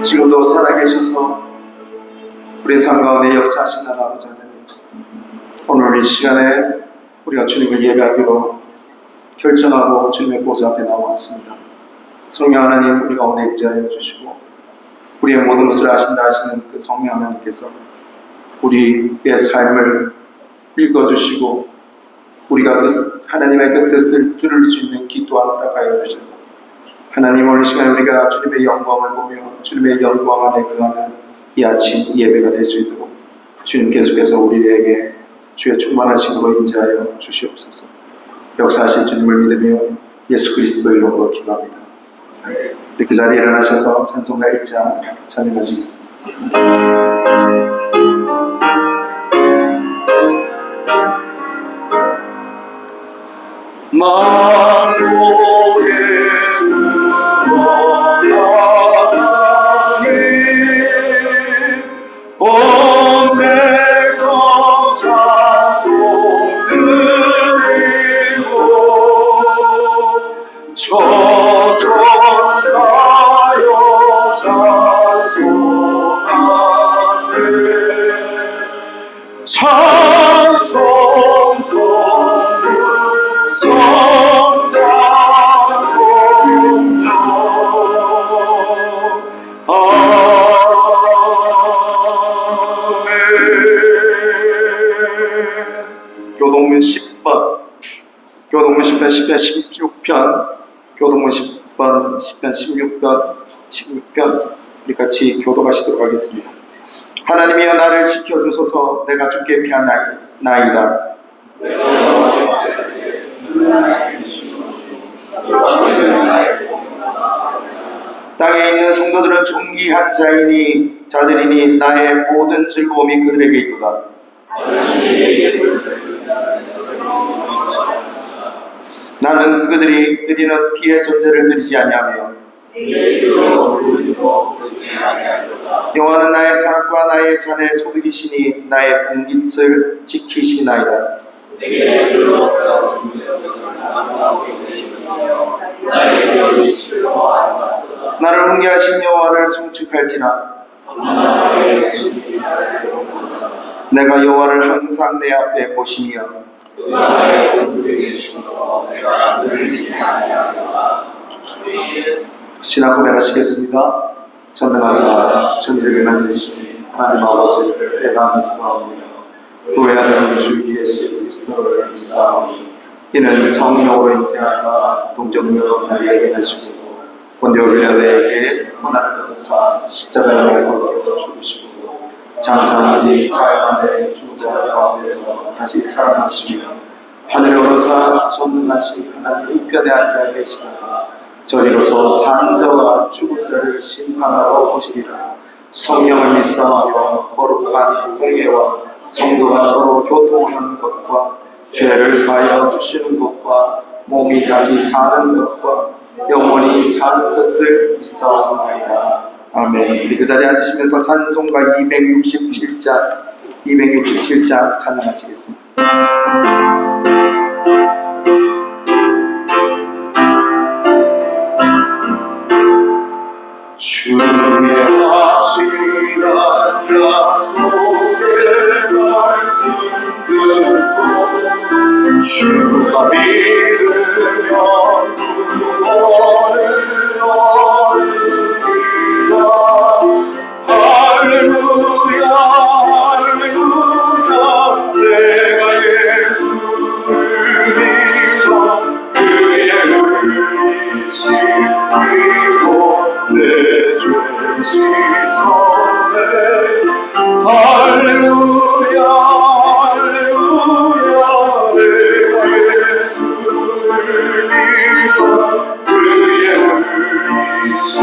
지금도 살아계셔서 우리의 삶 가운데 역사하시는 아버지 하나님, 오늘 이 시간에 우리가 주님을 예배하기로 결정하고 주님의 보좌 앞에 나왔습니다. 성령 하나님, 우리 가운데 임재하여 주시고 우리의 모든 것을 아신다 하시는 그 성령 하나님께서 우리의 삶을 읽어주시고 우리가 그 하나님의 그 뜻을 들을 수 있는 귀 또한 허락하여 주셔서 하나님, 오늘 시간에 우리가 주님의 영광을 보며 주님의 영광 안에 거하는 이 아침 예배가 될 수 있도록 주님 계속해서 우리에게 주의 충만하심으로 임재하여 주시옵소서. 역사하실 주님을 믿으며 예수 그리스도의 이름으로 기도합니다. 우리 그 자리에 일어나셔서 찬송가 1장 찬양하시겠습니다. 만국의 하나님, 온 백성 찬송 드리고 천사여 찬송하세. 찬송 성부 성자 성령 아멘. 교동문 10번, 교동문 10편, 10편 16편, 교동문 10번, 10편 16편 우리 같이 교도하시도록 하겠습니다. 하나님이여 나를 지켜주소서. 내가 주께 피하나이다. 땅에 있는 성도들은 존귀한 자들이니 나의 모든 즐거움이 그들에게 있도다. 나는 그들이 드리는 피의 전제를 드리지 아니하며 여호와는 나의 사랑과 나의 잔의 소득이시니 나의 분깃을 지키시나이다. 나를 훈계하신 여호와를 송축할지나 내가 여호와를 항상 내 앞에 보시며 신앙 고백하시겠습니다. 전능하사 천지를 만드신 하나님 아버지를 내가 믿사오며 그 외아들 주 예수 그리스도를 믿사오니 이는 성령으로 잉태하사 동정녀 마리아에게 나시고 본디오 빌라도에게 고난을 받으사 십자가를 벗겨 죽으시고 장사한 지 사흘 만에 죽은 자 가운데서 다시 살아나시며 하늘에 오르사 전능하신 하나님 우편에 앉아 계시다가 저리로서 산 자와 죽은 자를 심판하러 오시리라. 성령을 믿사오며 거룩한 공예와 성도가 서로 교통하는 것과 죄를 사하여 주시는 것과 몸이 다시 사는 것과 영원히 사는 것을 믿사옵나이다. 아멘. 우리 그 자리에 앉으시면서 찬송가 267장 찬양하시겠습니다. 주의 확실한 약속의 말씀 듣고 주가 믿으면 구원을 얻으리라. 할렐루야 할렐루야. 내가 예수를 믿어 그의 의리신 믿고 내 죄 씻었네. 할렐루야 할렐루야. 내가 예수를 믿어 그의 의리신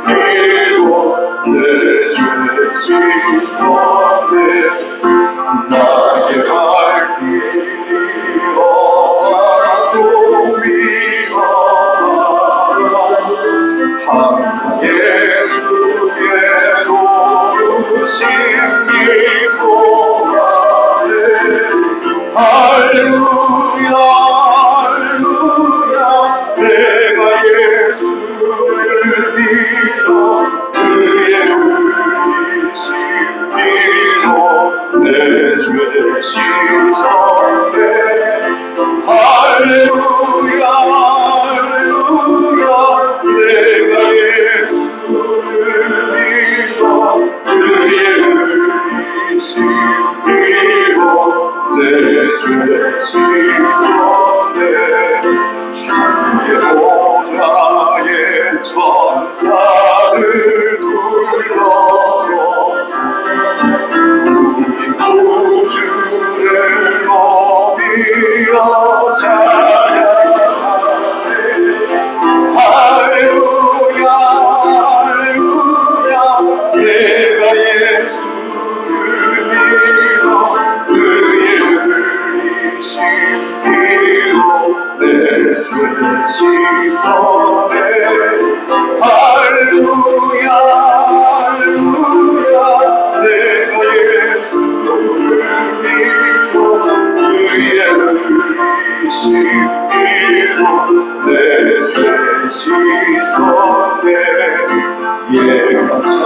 믿고 내 죄 씻었네. 나의 갈 길이 험하고 위험하라. 항상 예수의 도우심 믿고 가네. 할렐루야 할렐루야. 내가 예수를 믿어 그의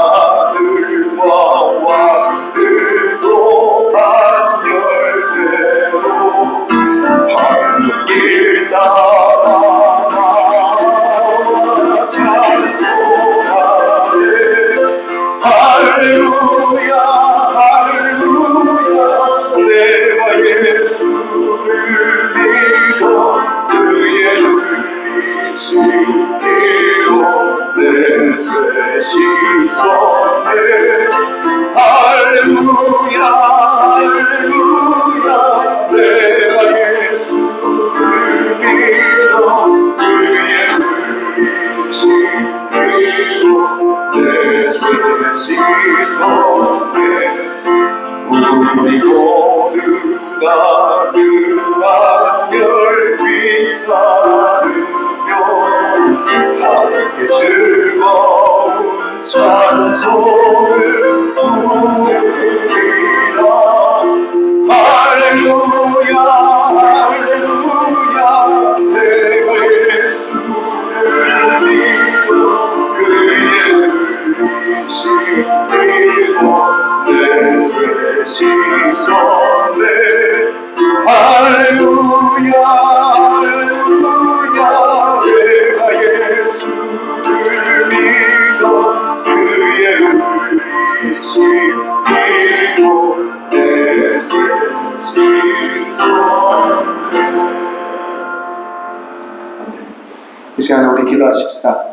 예언자들과 왕들도 반열대로 하늘길 따라 나와 찬송하네. 할렐루야 할렐루야 내가 예수를 믿어 그의 흘리신 피로 내 죄 씻었네. 할렐루야 할렐루야 내가 예수를 믿어 그의 흘리신 피로 내 죄 씻었네. 우리 모두 다 그 반열 뒤따르며 함께 즐거운 찬송을 부르리라. 할렐루야 할렐루야 내가 예수를 믿어 그의 흘리신 피로 내 죄 씻었네. 할렐루야 할렐루야 내가 예수를 믿어 그의 흘리신 피로 내 죄 씻었네. 이 시간에 우리 기도하십시다.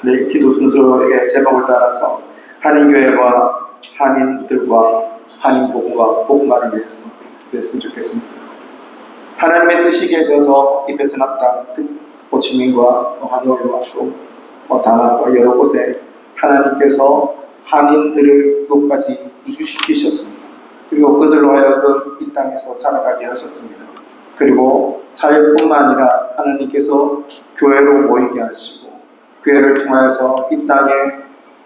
내 기도 순서의 제목을 따라서 한인교회와 한인들과 한인복음과 복음화를 위해서 기도했으면 좋겠습니다. 하나님의 뜻이 계셔서 이 베트남 땅, 호치민과 또 하노이와 또 다낭과 여러 곳에 하나님께서 한인들을 이곳까지 이주시키셨습니다. 그리고 그들로 하여금 이 땅에서 살아가게 하셨습니다. 그리고 사회뿐만 아니라 하나님께서 교회로 모이게 하시고 교회를 통하여서 이 땅에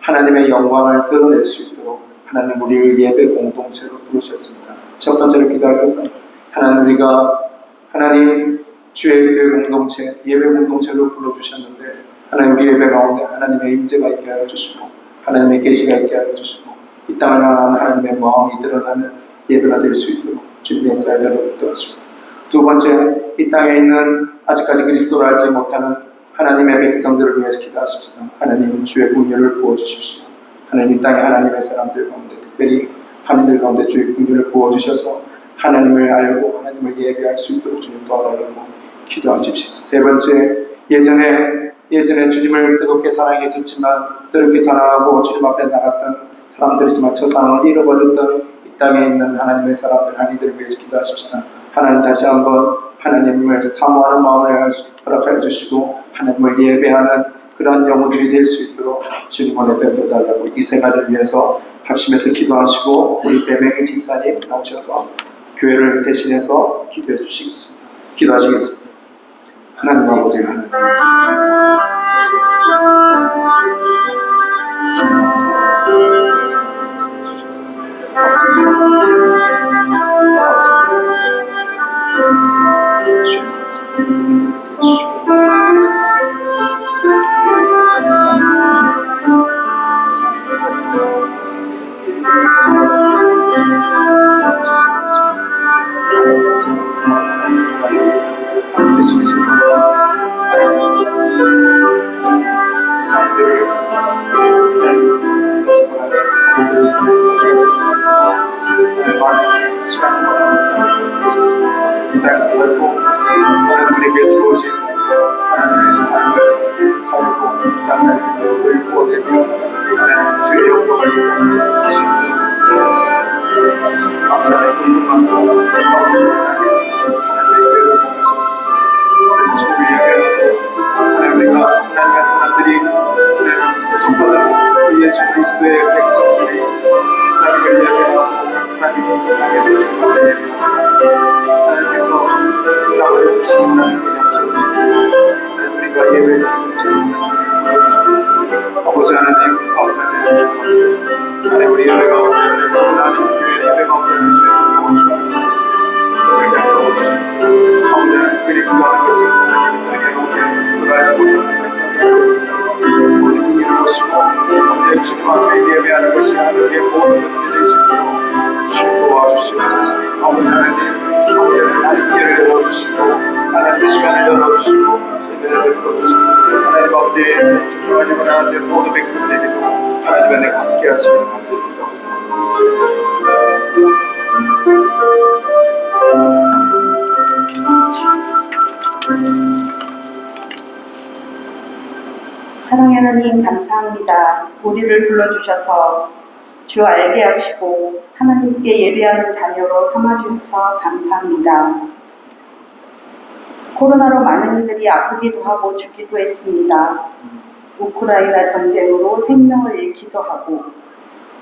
하나님의 영광을 드러낼 수 있도록 하나님 우리를 예배 공동체로 부르셨습니다. 첫 번째로 기도할 것은 하나님 우리가 하나님 주의 교회 공동체, 예배 공동체로 불러주셨는데 하나님 우리 예배 가운데 하나님의 임재가 있게 하여 주시고 하나님의 계시가 있게 하여 주시고 이 땅을 향한 하나님의 마음이 드러나는 예배가 될 수 있도록 주님의 역사에 대하여 기도하시고 두 번째, 이 땅에 있는 아직까지 그리스도를 알지 못하는 하나님의 백성들을 위해서 기도하십시오. 하나님 주의 긍휼을 부어주십시오. 하나님 이 땅에 하나님의 사람들 가운데 특별히 한인들 가운데 주의 긍휼을 부어주셔서 하나님을 알고 하나님을 예배할 수 있도록 주님 도와달라고 기도하십시오. 세 번째, 예전에 주님을 뜨겁게 사랑했었지만 뜨겁게 사랑하고 주님 앞에 나갔던 사람들이지만 저 사랑을 잃어버렸던 이 땅에 있는 하나님의 사람들 한인들을 위해서 기도하십시다. 하나님 다시 한번 하나님을 사모하는 마음을 허락해 주시고 하나님을 예배하는 그러한 영혼들이 될 수 있도록 주님을 베풀어달라고 이 세 가지를 위해서 합심해서 기도하시고 우리 배명희 집사님 나오셔서 교회를 대신해서 기도해 주시겠습니다. 기도하시겠습니다. 하나님 아버지 하나님 이 땅에서 살고 하나님에게 주어진 하나님의 삶을 살고 이 땅을 구원되며 하나님 주의 영광을 이 땅에 드릴 수 있도록 하셨습니다. 아버지 하나님 그뿐만 아니라 아버지 땅에 하나님의 교회를 보내셨습니다. 하나님 주를 예배하고 하나님 우리가 하나님의 사람들이 하나님 구속받은 그 예수 그리스도의 백성들이 하나님을 예배하고 하나님 그 땅에서 주님을 예배하고 하나님께서 그 땅을 오시겠다는 그 약속이 있고 하나님 우리가 예배를 보여주셔서 아버지 하나님 아버지 하나님 감사합니다. 하나님 우리 예배 가운데 하나님 모든 하나님 교회 예배 가운데 주의 성령을 주옵소서. 아버지 하나님 특별히 기도하는 것은 하나님 이 땅에 오게 그리스도를 알지 못하는 백성들을 위해서 아버지 하나님 모든 백성들에게도 하나님의 은혜가 함께 하시기를 간절히 기도합니다. 사랑의 하나님 감사합니다. 우리를 불러주셔서 주 알게 하시고 하나님께 예배하는 자녀로 삼아주셔서 감사합니다. 코로나로 많은 이들이 아프기도 하고 죽기도 했습니다. 우크라이나 전쟁으로 생명을 잃기도 하고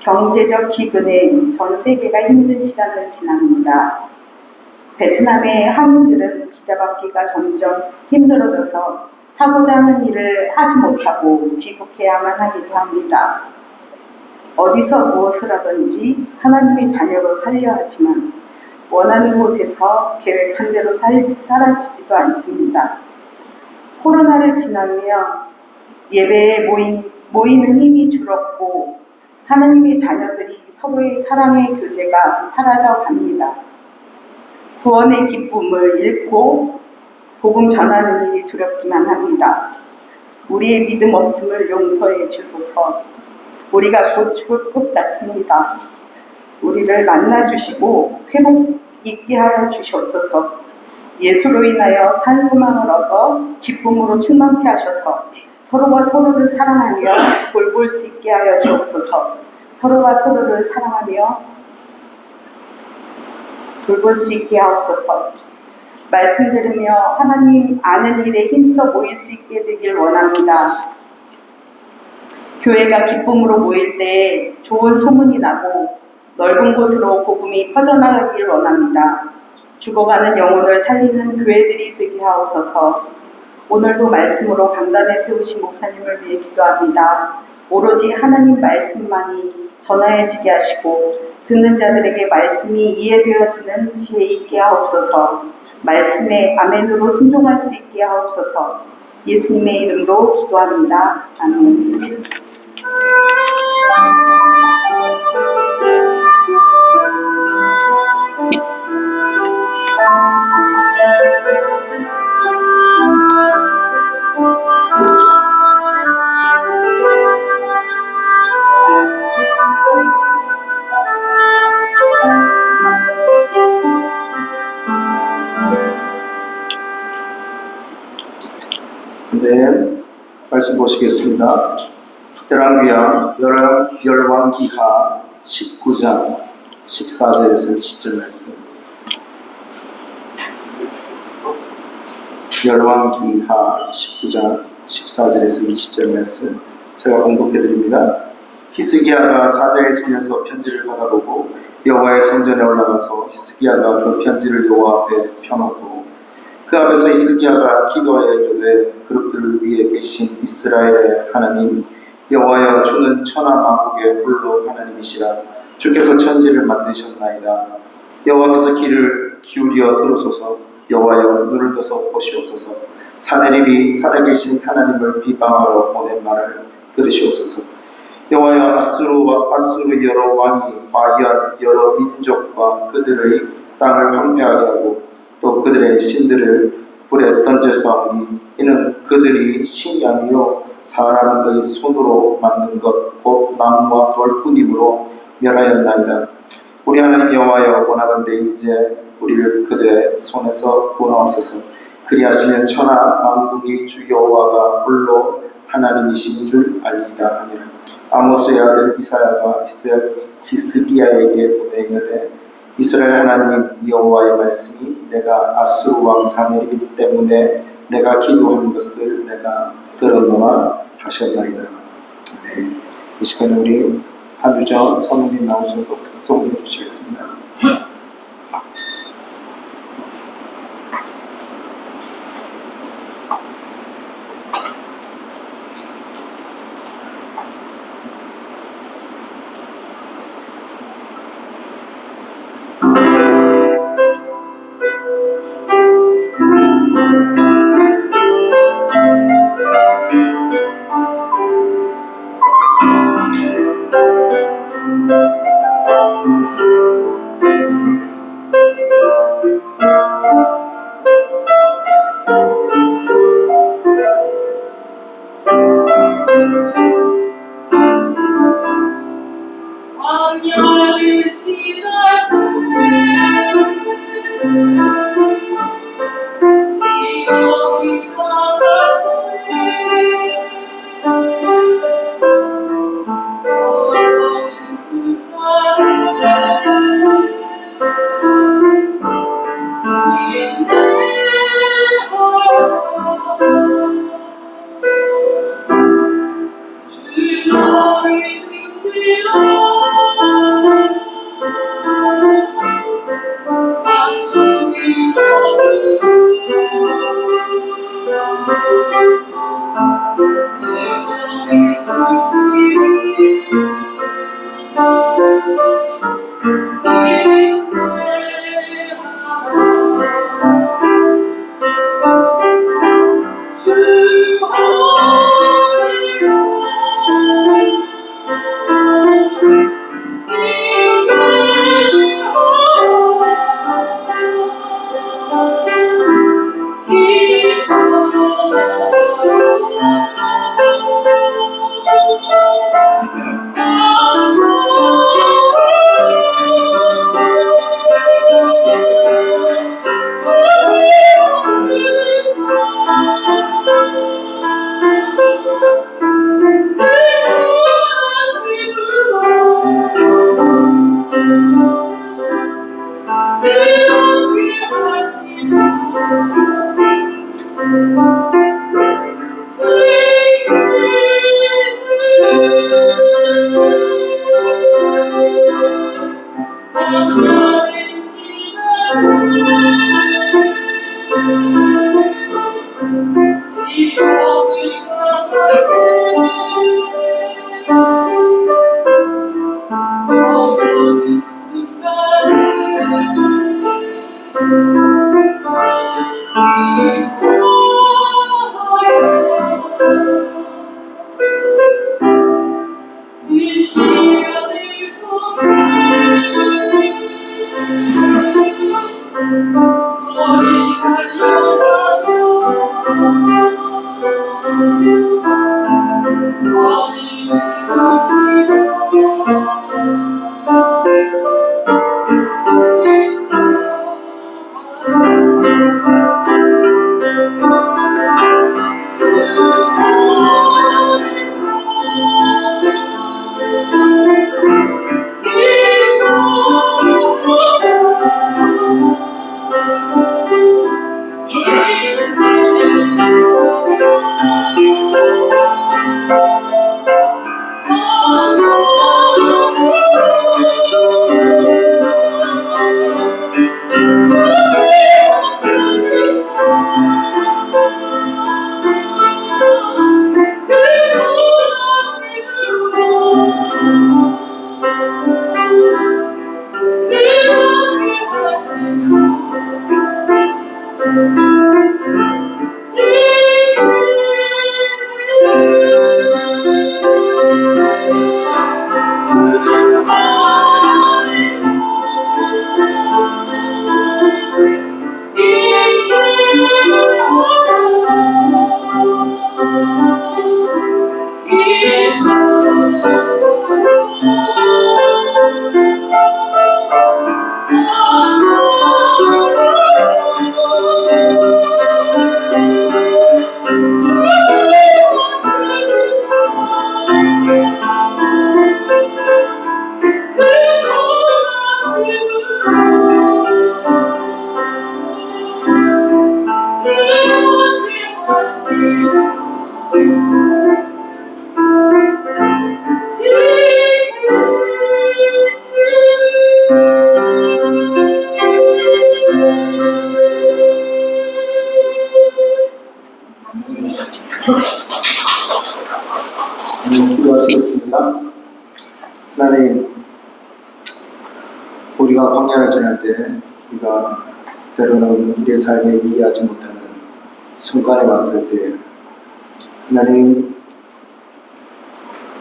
경제적 기근에 전 세계가 힘든 시간을 지납니다. 베트남의 한인들은 비자 받기가 점점 힘들어져서 하고자 하는 일을 하지 못하고 귀국해야만 하기도 합니다. 어디서 무엇을 하든지 하나님의 자녀로 살려야 하지만 원하는 곳에서 계획한 대로 사라지지도 않습니다. 코로나를 지나며 예배에 모이는 힘이 줄었고 하나님의 자녀들이 서로의 사랑의 교제가 사라져갑니다. 구원의 기쁨을 잃고 복음 전하는 일이 두렵기만 합니다. 우리의 믿음 없음을 용서해 주소서. 우리가 곧 죽을 것 같습니다. 우리를 만나주시고 회복 있게 하여 주시옵소서. 예수로 인하여 산 소망을 얻어 기쁨으로 충만케 하셔서 서로가 서로를 사랑하며 돌볼 수 있게 하여 주옵소서. 서로가 서로를 사랑하며 돌볼 수 있게 하옵소서. 말씀 들으며 하나님 아는 일에 힘써 모일 수 있게 되길 원합니다. 교회가 기쁨으로 모일 때 좋은 소문이 나고 넓은 곳으로 복음이 퍼져나가길 원합니다. 죽어가는 영혼을 살리는 교회들이 되게 하옵소서. 오늘도 말씀으로 강단에 세우신 목사님을 위해 기도합니다. 오로지 하나님 말씀만이 전하여지게 하시고 듣는 자들에게 말씀이 이해되어지는 지혜 있게 하옵소서. 말씀에 아멘으로 순종할 수 있게 하옵소서. 예수님의 이름으로 기도합니다. 아멘. 네, 말씀 보시겠습니다. 열왕기하 19장 14절에서 20절 말씀. 열왕기하 19장 14절에서 20절 말씀 제가 공독해 드립니다. 히스기야가 사자의 손에서 편지를 받아보고 여호와의 성전에 올라가서 히스기야가 그 편지를 여호와 앞에 펴놓고 그 앞에서 히스기야가 기도하여 이르되 그룹들을 위해 계신 이스라엘의 하나님 여호와여 주는 천하 만국의 홀로 하나님이시라. 주께서 천지를 만드셨나이다. 여호와께서 귀를 기울여 들으소서. 여호와여 눈을 떠서 보시옵소서. 사내립이 살아계신 하나님을 비방하러 보낸 말을 들으시옵소서. 여호와여 아수르 여러 왕이 과연 여러 민족과 그들의 땅을 황폐하게 하고 또 그들의 신들을 불에 던져싸우니 이는 그들이 신이 아니요 사람의 손으로 만든 것 곧 나무와 돌뿐이므로 멸하였나이다. 우리 하나님 여호와여 원하건대 이제 우리를 그들의 손에서 구원하옵소서. 그리하시면 천하 만국이 주 여호와가 홀로 하나님이신 줄 알리이다 하니라. 아모스의 아들 이사야가 히스기야에게 보내이르되 이스라엘 하나님 여호와의 말씀이 내가 아수르 왕 사내립 때문에 내가 기도하는 것을 내가 들었노라 하셨나이다. 네, 이 시간에 우리 한주전 성우님 나오셔서 독송해 주시겠습니다. 기도하시겠습니다. 하나님, 우리가 광야를 지날 때 우리가 때로는 우리의 삶에 이해하지 못하는 순간에 왔을 때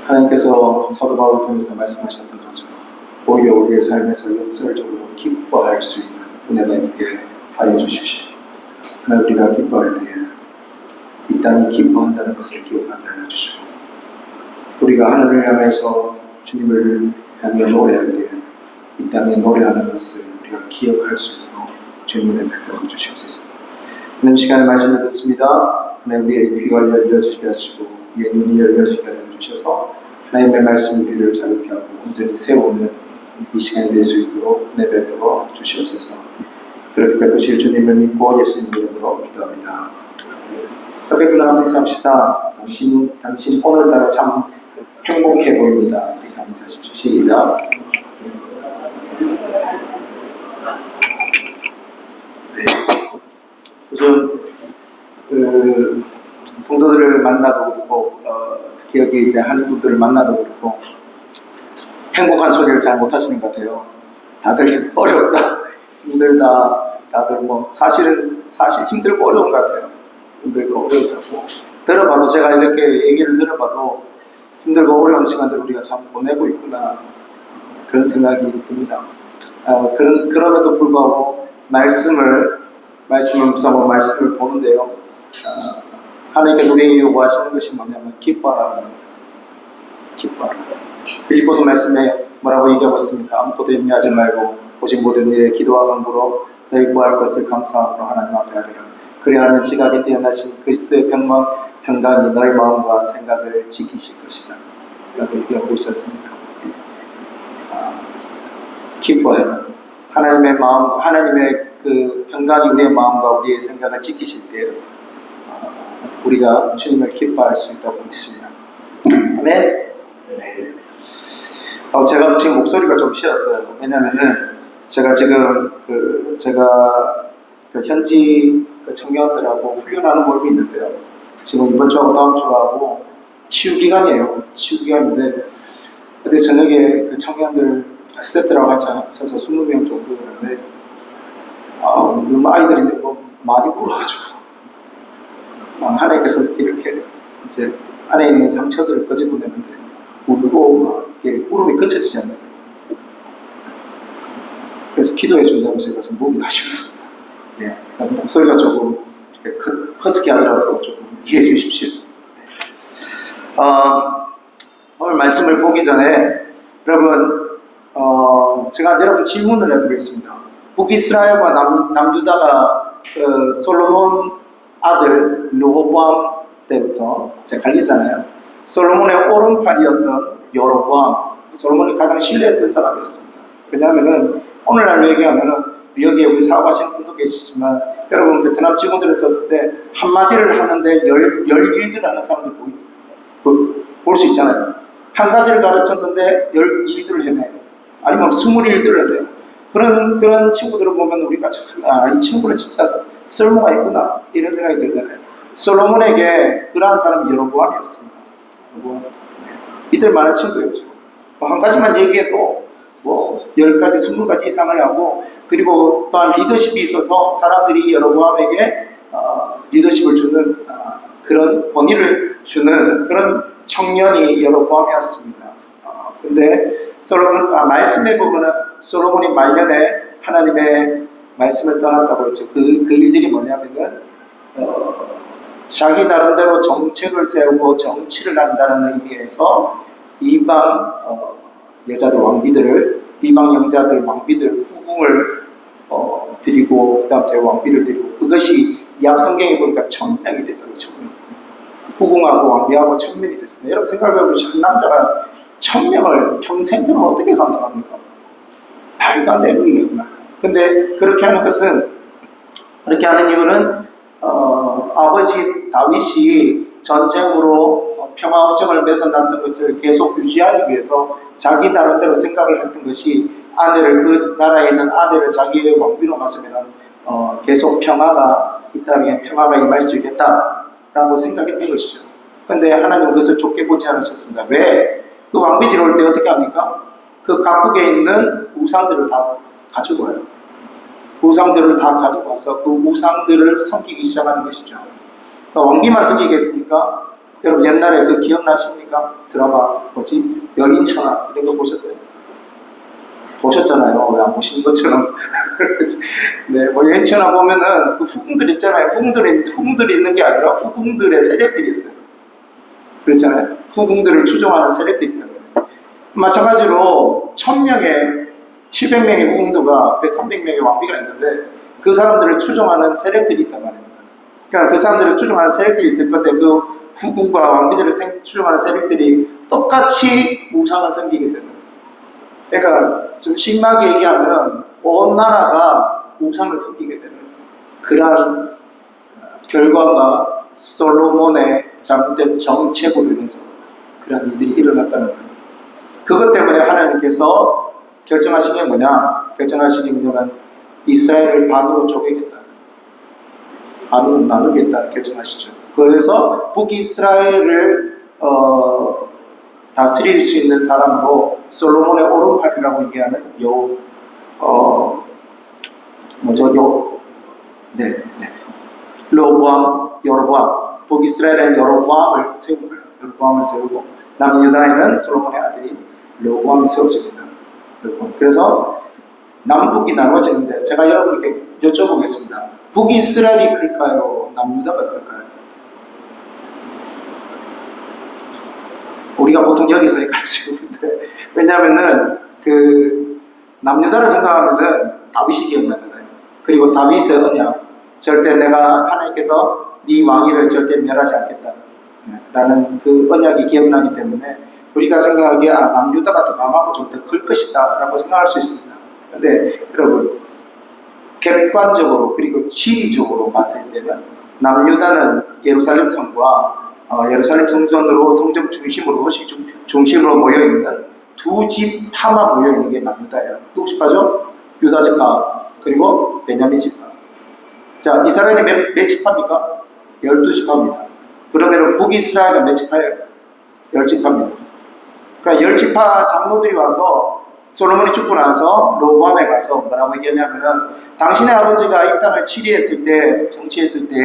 하나님께서 사도 바울을 통해서 말씀하셨던 것처럼 오히려 우리의 삶에서 역설적으로 기뻐할 수 있는 은혜가 있게 하여 주십시오. 하나님, 우리가 기뻐할 때에 이 땅이 기뻐한다는 것을 기억하게 하여 주시고, 우리가 하늘을 향해서 주님을 향해 노래할 때 이 땅에 노래하는 것을 우리가 기억할 수 있도록 주님의 베풀어 주시옵소서. 하나님, 시간에 말씀을 듣습니다. 하나님, 우리의 귀가 열려지게 하시고 우리의 눈이 열려지게 하여 주셔서 하나님의 말씀을 귀를 자극게 하고 온전히 세우는 이 시간이 될 수 있도록 은혜 베풀어 주시옵소서. 그렇게 베푸실 주님을 믿고 예수님 이름으로 기도합니다. 옆에 분 하나님 인사합시다. 당신 오늘따라 참 행복해 보입니다. 감사하십시오. 시작. 네. 요즘 성도들을 만나도 그렇고 특히 여기 이제 한인분들을 만나도 그렇고 행복한 소리를 잘 못하시는 것 같아요. 다들 어렵다, 힘들다, 다들 뭐 사실 힘들고 어려운 것 같아요. 힘들고 어려웠고 들어봐도 제가 이렇게 얘기를 들어봐도 힘들고 어려운 시간들 우리가 참 보내고 있구나 그런 생각이 듭니다. 그럼에도 불구하고 말씀을 묵상하고 말씀을 보는데요. 하나님께서 우리에게 요구하시는 것이 뭐냐면 기뻐하라는 겁니다. 기뻐하라. 빌립보서 말씀에 뭐라고 얘기하고 있습니까? 아무것도 염려하지 말고 오직 모든 일에 기도와 간구로 너희 구할 것을 감사함으로 하나님 앞에 하리라. 그리하면 지각이 뛰어나신 그리스도의 평강이 너희 마음과 생각을 지키실 것이다. 라고 얘기하고 있지 않습니까? 기뻐해라. 하나님의 마음, 하나님의 그 평강이 우리의 마음과 우리의 생각을 지키실 때 우리가 주님을 기뻐할 수 있다고 믿습니다. 아멘. 네. 제가 지금 목소리가 좀 쉬었어요. 왜냐면은 제가 지금 제가 현지 청년들하고 훈련하는 모임이 있는데요. 지금 이번 주하고 다음 주하고 치유 기간이에요. 치유 기간인데 어제 저녁에 그 청년들 스태프들하고 같이 서서 20명 정도 되는데 너무 아이들이 뭐 많이 울어가지고 하나님께서 이렇게 이제 안에 있는 상처들을 끄집어내는데 울고 막 이렇게 울음이 그쳐지지 않는 거예요. 그래서 기도해 준다고 제가 좀 목이 나셨습니다. 예, 그러니까 목소리가 조금 이렇게 허스키 하더라도 조금 이해해 주십시오. 오늘 말씀을 보기 전에 여러분 제가 여러분 질문을 해보겠습니다. 북이스라엘과 남유다가 솔로몬 아들 르호보암 때부터 제가 갈리잖아요. 솔로몬의 오른팔이었던 여로보암, 솔로몬이 가장 신뢰했던 사람이었습니다. 왜냐하면은 오늘날로 얘기하면은 여기에 우리 사업하시는 분도 계시지만 여러분 베트남 직원들을 썼을 때 한마디를 하는데 열 일들을 하는 사람들 볼 수 있잖아요. 한 가지를 가르쳤는데 10일들을 해내요. 아니면 20일들을 해내요. 그런 친구들을 보면 우리가 참, 이 친구는 진짜 쓸모가 있구나 이런 생각이 들잖아요. 솔로몬에게 그러한 사람이 여로보암이었습니다. 믿을 만한 친구였죠. 한 가지만 얘기해도 10가지, 20가지 이상을 하고, 그리고 또한 리더십이 있어서 사람들이 여로보암에게 리더십을 주는 그런 권위를 주는 그런 청년이 여로보암이었습니다. 근데 말씀에 보면은 솔로몬이 말년에 하나님의 말씀을 떠났다고 했죠. 그 일들이 뭐냐면은 자기 나름대로 정책을 세우고 정치를 한다는 의미에서 이방 여자들 왕비들을, 이방 영자들 왕비들 후궁을 드리고 그다음 제 왕비를 드리고, 그것이 약 성경에 보니까 1000명이 됐다고. 1000명 후궁하고 왕비하고 1000명이 됐습니다. 여러분 생각해보시면 한 남자가 1000명을 평생 동안 어떻게 감당합니까? 말도 안 되는 일이구나. 근데 그렇게 하는 이유는 아버지 다윗이 전쟁으로 평화협정을 맺어놨던 것을 계속 유지하기 위해서 자기 나름대로 생각을 했던 것이 그 나라에 있는 아내를 자기의 왕비로 맞으면 계속 평화가 이 땅에 평화가 임할 수 있겠다라고 생각했던 것이죠. 근데 하나님은 그것을 좋게 보지 않으셨습니다. 왜? 그 왕비들이 올 때 어떻게 합니까? 그 각국에 있는 우상들을 다 가지고 와요. 우상들을 다 가지고 와서 그 우상들을 섬기기 시작하는 것이죠. 왕비만 섬기겠습니까? 여러분 옛날에 그 기억나십니까? 드라마 여인천하 이런 거 보셨어요? 보셨잖아요. 왜 안 보시는 것처럼. 네, 여인천하 보면은 그 후궁들 있잖아요. 후궁들이 있는 게 아니라 후궁들의 세력들이 있어요. 그렇잖아요. 후궁들을 추종하는 세력들이 있다는 거예요. 마찬가지로 1000명의 700명의 후궁들과 300명의 왕비가 있는데 그 사람들을 추종하는 세력들이 있단 말입니다. 그러니까 그 사람들을 추종하는 세력들이 있을 건데 그 후궁과 왕비들을 추종하는 세력들이 똑같이 우상을 섬기게 되는 거예요. 그러니까 좀 심하게 얘기하면 온 나라가 우상을 섬기게 되는 그러한 결과가 솔로몬의 잘못된 정책으로 인해서 그런 일들이 일어났다는 거예요. 그것 때문에 하나님께서 결정하신 게 뭐냐? 결정하신 게 뭐냐면 이스라엘을 반으로 쪼개겠다. 반으로 나누겠다 결정하시죠. 그래서 북이스라엘을 다스릴 수 있는 사람으로 솔로몬의 오른팔이라고 얘기하는 여로보암, 북이스라엘은 여로보암을 세운 거예요. 여로보암을 세우고 남유다에는 솔로몬의 아들인 여로보암이 세워집니다. 그래서 남북이 나눠지는데 제가 여러분께 여쭤보겠습니다. 북이스라엘이 클까요? 남유다가 클까요? 우리가 보통 여기서 헷갈리시는데 왜냐하면은 그 남유다를 생각하면은 다윗이 기억나잖아요. 그리고 다윗의 언약, 절대 내가 하나님께서 네 왕위를 절대 멸하지 않겠다 라는 그 언약이 기억나기 때문에 우리가 생각하기에 남유다가 더 강하고 좀 더 클 것이다 라고 생각할 수 있습니다. 근데 여러분 객관적으로 그리고 지리적으로 봤을 때는 남유다는 예루살렘 성과 예루살렘 성전으로 성전 중심으로 도시 중심으로 모여있는 두 지파만 모여있는 게 남유다예요. 누구 지파죠? 유다 지파 그리고 베냐민 지파. 자, 이스라엘이 몇 지파입니까? 12지파입니다. 그러면 북이스라엘은 몇 지파예요? 10지파입니다. 그러니까 10지파 장로들이 와서 솔로몬이 죽고 나서 로보암에 가서 뭐라고 얘기하냐면은 당신의 아버지가 이 땅을 치리했을 때, 정치했을 때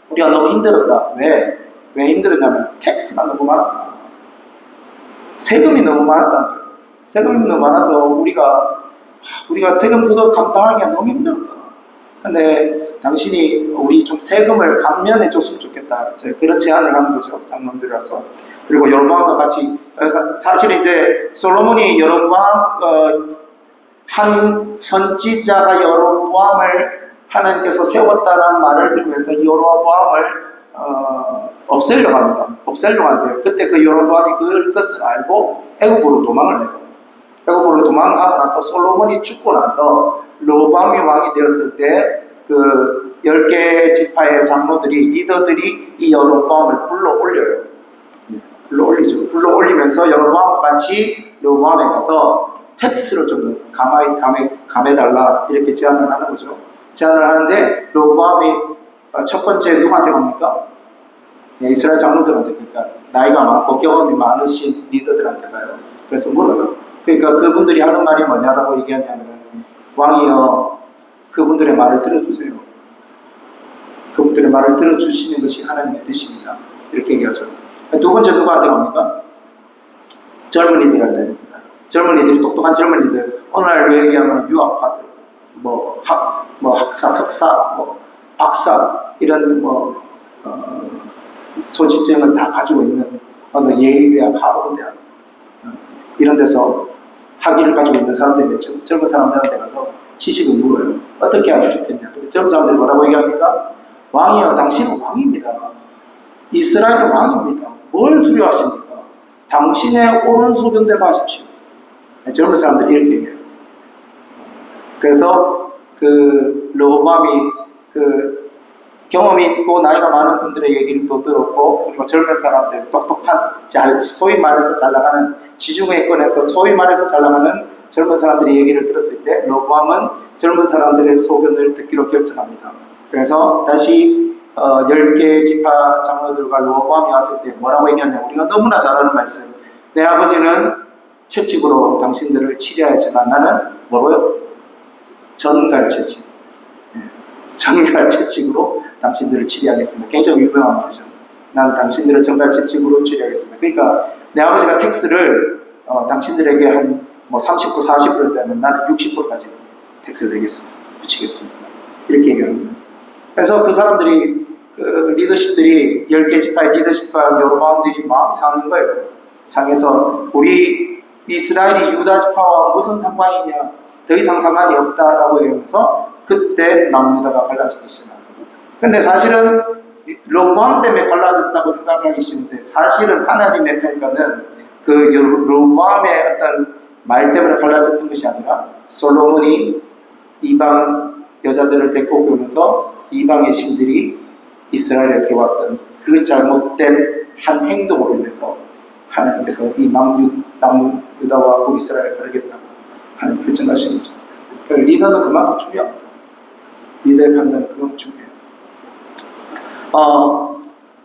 우리가 너무 힘들었다. 왜 힘들었냐면 텍스가 너무 많았다. 세금이 너무 많았다는 거예요. 세금이 너무 많아서 우리가 세금 그거 감당하기가 너무 힘들었다. 근데 당신이 우리 좀 세금을 감면해 줬으면 좋겠다. 그런 제안을 하는 거죠. 장로들이라서. 그리고 여로보암과 같이 사실 이제 솔로몬이 여로보암 한 선지자가 여로보암을 하나님께서 세웠다는 말을 들으면서 여로보암을 없애려고 합니다. 없애려고 하는데요. 그때 그 여로보암이 그것을 알고 애굽으로 도망을 해요. 애굽으로 도망하고 나서 솔로몬이 죽고 나서 로보암이 왕이 되었을 때 그 10개 지파의 장로들이 리더들이 이 여로보암을 불러 올려요. 불러 올리면서 여로보암과 같이 로보암에 가서 텍스를 좀 감해달라 이렇게 제안을 하는 거죠. 제안을 하는데 로보암이 첫 번째 누구한테 갑니까? 이스라엘 장로들한테, 그러니까 나이가 많고 경험이 많으신 리더들한테 가요. 그래서 물어요. 그러니까 그분들이 하는 말이 뭐냐라고 얘기하냐면 왕이여 그분들의 말을 들어주세요. 그분들의 말을 들어주시는 것이 하나님의 뜻입니다. 이렇게 얘기하죠. 두 번째 누구한테 갑니까? 젊은이들한테 합니다. 젊은이들이 똑똑한 젊은이들 오늘날 얘기하면 유학파들 학사, 석사, 박사 이런 소지증을 다 가지고 있는 어느 예일대학, 하버드 대학 이런 데서 학위를 가지고 있는 사람들이겠죠. 젊은 사람들한테 가서 지식을 물어요. 어떻게 하면 좋겠냐. 근데 젊은 사람들이 뭐라고 얘기합니까? 왕이여 당신은 왕입니다. 이스라엘은 왕입니다. 뭘 두려워하십니까? 당신의 오른손대로 하십시오. 젊은 사람들이 이렇게 얘기해요. 그래서 그 로보암이 그 경험이 있고 나이가 많은 분들의 얘기를 또 들었고 그리고 젊은 사람들 똑똑한 소위 말해서 잘 나가는 지중해권에서 소위 말해서 잘 나가는 젊은 사람들의 얘기를 들었을 때 로보암은 젊은 사람들의 소견을 듣기로 결정합니다. 그래서 다시 10개 지파 장로들과 로보암이 왔을 때 뭐라고 얘기하냐. 우리가 너무나 잘 아는 말씀. 내 아버지는 채찍으로 당신들을 치려하지만 나는 뭐로요? 전갈채찍. 전갈채찍으로 당신들을 치리하겠습니다. 굉장히 유명한 말이죠. 난 당신들을 전갈채찍으로 치리하겠습니다. 그러니까 내 아버지가 텍스를 당신들에게 한 30%, 40% 되면 나는 60%까지 텍스를 내겠습니다. 붙이겠습니다. 이렇게 얘기합니다. 그래서 그 사람들이 그 리더십들이 10개 지파의 리더십과 여로보암들이 마음이 상한 거예요. 상해서 우리 이스라엘이 유다 지파와 무슨 상관이냐, 더 이상 상관이 없다라고 얘기하면서 그때 남유다가 갈라지기 시작합니다. 근데 사실은 로보암 때문에 갈라졌다고 생각하기 쉬운데 사실은 하나님의 평가는 그 로보암의 어떤 말 때문에 갈라졌던 것이 아니라 솔로몬이 이방 여자들을 데리고 오면서 이방의 신들이 이스라엘에 들어왔던 그 잘못된 한 행동으로 인해서 하나님께서 이 남유다와 북이스라엘을 가르겠다고 하나님 결정하시는 거죠. 그러니까 리더는 그만큼 중요합니다. 리더의 판단은 그만큼 중요해요.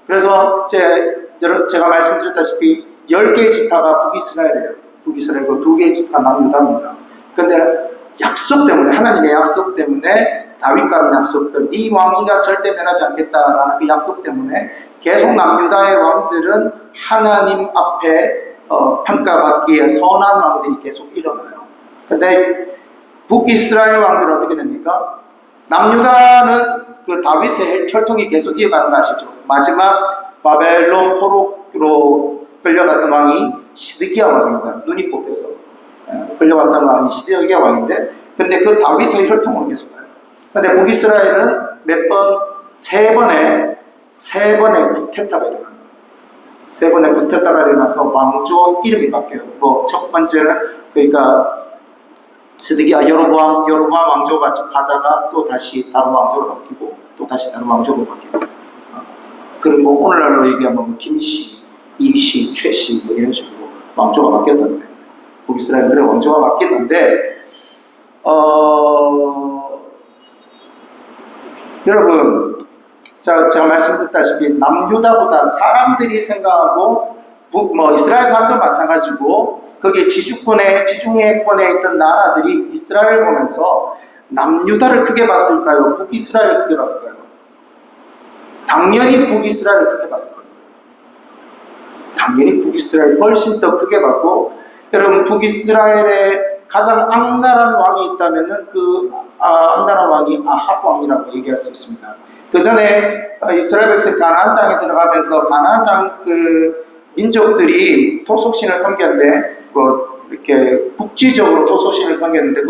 그래서 제가 말씀드렸다시피 10개의 지파가 북이스라엘이에요. 북이스라엘이고 2개의 지파 남유다입니다. 근데 약속 때문에, 하나님의 약속 때문에, 다윗과 하는 약속들, 네 왕위가 절대 멸하지 않겠다라는 그 약속 때문에 계속 남유다의 왕들은 하나님 앞에 평가받기에 선한 왕들이 계속 일어나요. 근데 북이스라엘 왕들은 어떻게 됩니까? 남유다는 그 다윗의 혈통이 계속 이어가는 거 아시죠? 마지막 바벨론 포로로 끌려갔던 왕이 시드기야 왕입니다. 눈이 뽑혀서 끌려갔던 왕이 시드기야 왕인데, 근데 그 다윗의 혈통으로 계속 가요. 근데 북이스라엘은 세 번의 쿠데타가 일어납니다. 3번의 쿠데타가 일어나서 왕조 이름이 바뀌어요. 첫 번째는 그러니까 시드기야 여로보암 왕조가 가다가 또 다시 다른 왕조로 바뀌고 또 다시 다른 왕조로 바뀌고, 그리고 오늘날로 얘기하면 김씨, 이씨, 최씨 이런 식으로 왕조가 바뀌었다는 거예요. 북이스라엘은 왕조가 바뀌었는데 여러분, 제가 말씀드렸다시피 남유다보다 사람들이 생각하고 이스라엘 사람도 마찬가지고 거기에 지중해권에 있던 나라들이 이스라엘을 보면서 남유다를 크게 봤을까요? 북이스라엘을 크게 봤을까요? 당연히 북이스라엘을 크게 봤을 겁니다. 당연히 북이스라엘 훨씬 더 크게 봤고, 여러분 북이스라엘에 가장 악랄한 왕이 있다면은 그 악랄한 왕이 아합 왕이라고 얘기할 수 있습니다. 그 전에 이스라엘 백성 가나안 땅에 들어가면서 가나안 땅 그 민족들이 토속신을 섬겼는데 이렇게 국지적으로 토속신을 섬겼는데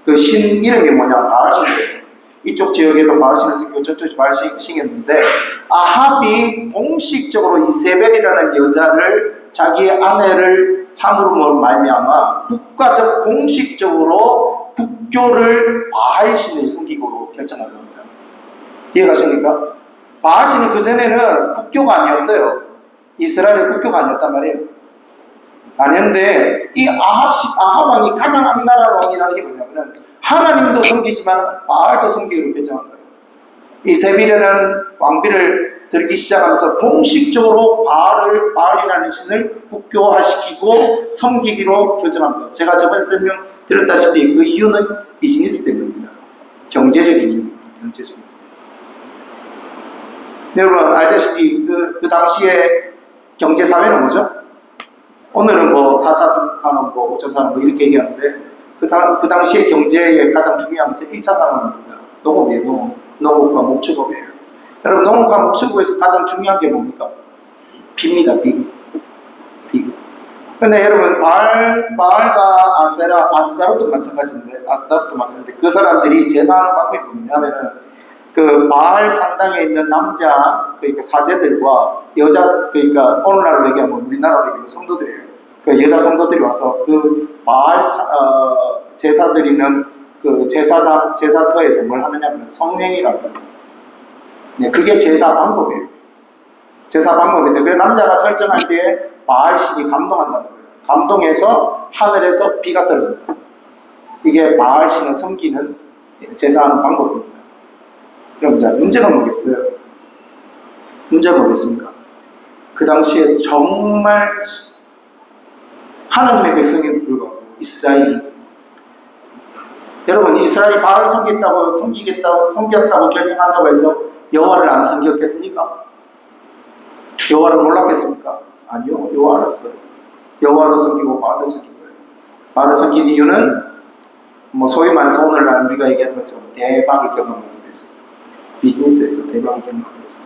그 신 이름이 뭐냐? 바알신이에요. 이쪽 지역에도 바알신을 섬기고 저쪽 바알신을 섬겼는데, 아합이 공식적으로 이세벨이라는 여자를 자기의 아내를 삼으로 말미암아 국가적 공식적으로 국교를 바알신을 섬기고로 결정한 겁니다. 이해가십니까? 바알신은 그전에는 국교가 아니었어요. 이스라엘의 국교가 아니었단 말이에요. 아닌데 이 아합 왕이 가장 악랄한 왕이라는 게 뭐냐면 하나님도 섬기지만 바알도 섬기기로 결정한 거예요. 이세벨이라는 왕비를 들기 시작하면서 공식적으로 바알이라는 신을 국교화시키고 섬기기로 결정한 거예요. 제가 저번에 설명드렸다시피 그 이유는 비즈니스 때문입니다. 경제적인 이유입니다. 경제적인. 여러분 알다시피 그 당시에 경제사회는 뭐죠? 오늘은 4차 산업, 5차 산업 이렇게 얘기하는데 그 당시에 경제의 가장 중요한 것은 1차 산업입니다. 농업이에요. 농업과 목축업이에요. 여러분 농업과 목축업에서 가장 중요한 게 뭡니까? 비입니다. 비. 근데 여러분 바알과 아스타롯도 마찬가지인데 그 사람들이 제사하는 방법이 뭐냐면은 그 바알 산당에 있는 남자 그러니까 사제들과 여자 그러니까 오늘날로 얘기하면 우리나라로 얘기하면 성도들이에요. 그 여자 성도들이 와서 그 바알 제사 드리는 그 제사터에서 뭘 하느냐면 성행이라고 합니다. 네, 그게 제사 방법이에요. 제사 방법인데 그 남자가 설정할 때 바알 신이 감동한다는 거예요. 감동해서 하늘에서 비가 떨어진다. 이게 바알 신을 섬기는 제사하는 방법입니다. 그럼 자 문제가 뭐겠어요? 문제가 뭐겠습니까? 그 당시에 정말 하나님의 백성에도 불구하고 이스라엘이 여러분 이스라엘이 바알을 섬겼다고 결정한다고 해서 여호와를 안 섬겼겠습니까? 여호와를 몰랐겠습니까? 아니요, 여호와 알았어요. 여호와도 섬기고 바알도 섬긴 거예요. 바알을 섬긴 이유는 소위 말해서 오늘날 우리가 얘기하는 것처럼 대박을 경험하기 위해서, 비즈니스에서 대박을 경험하기 위해서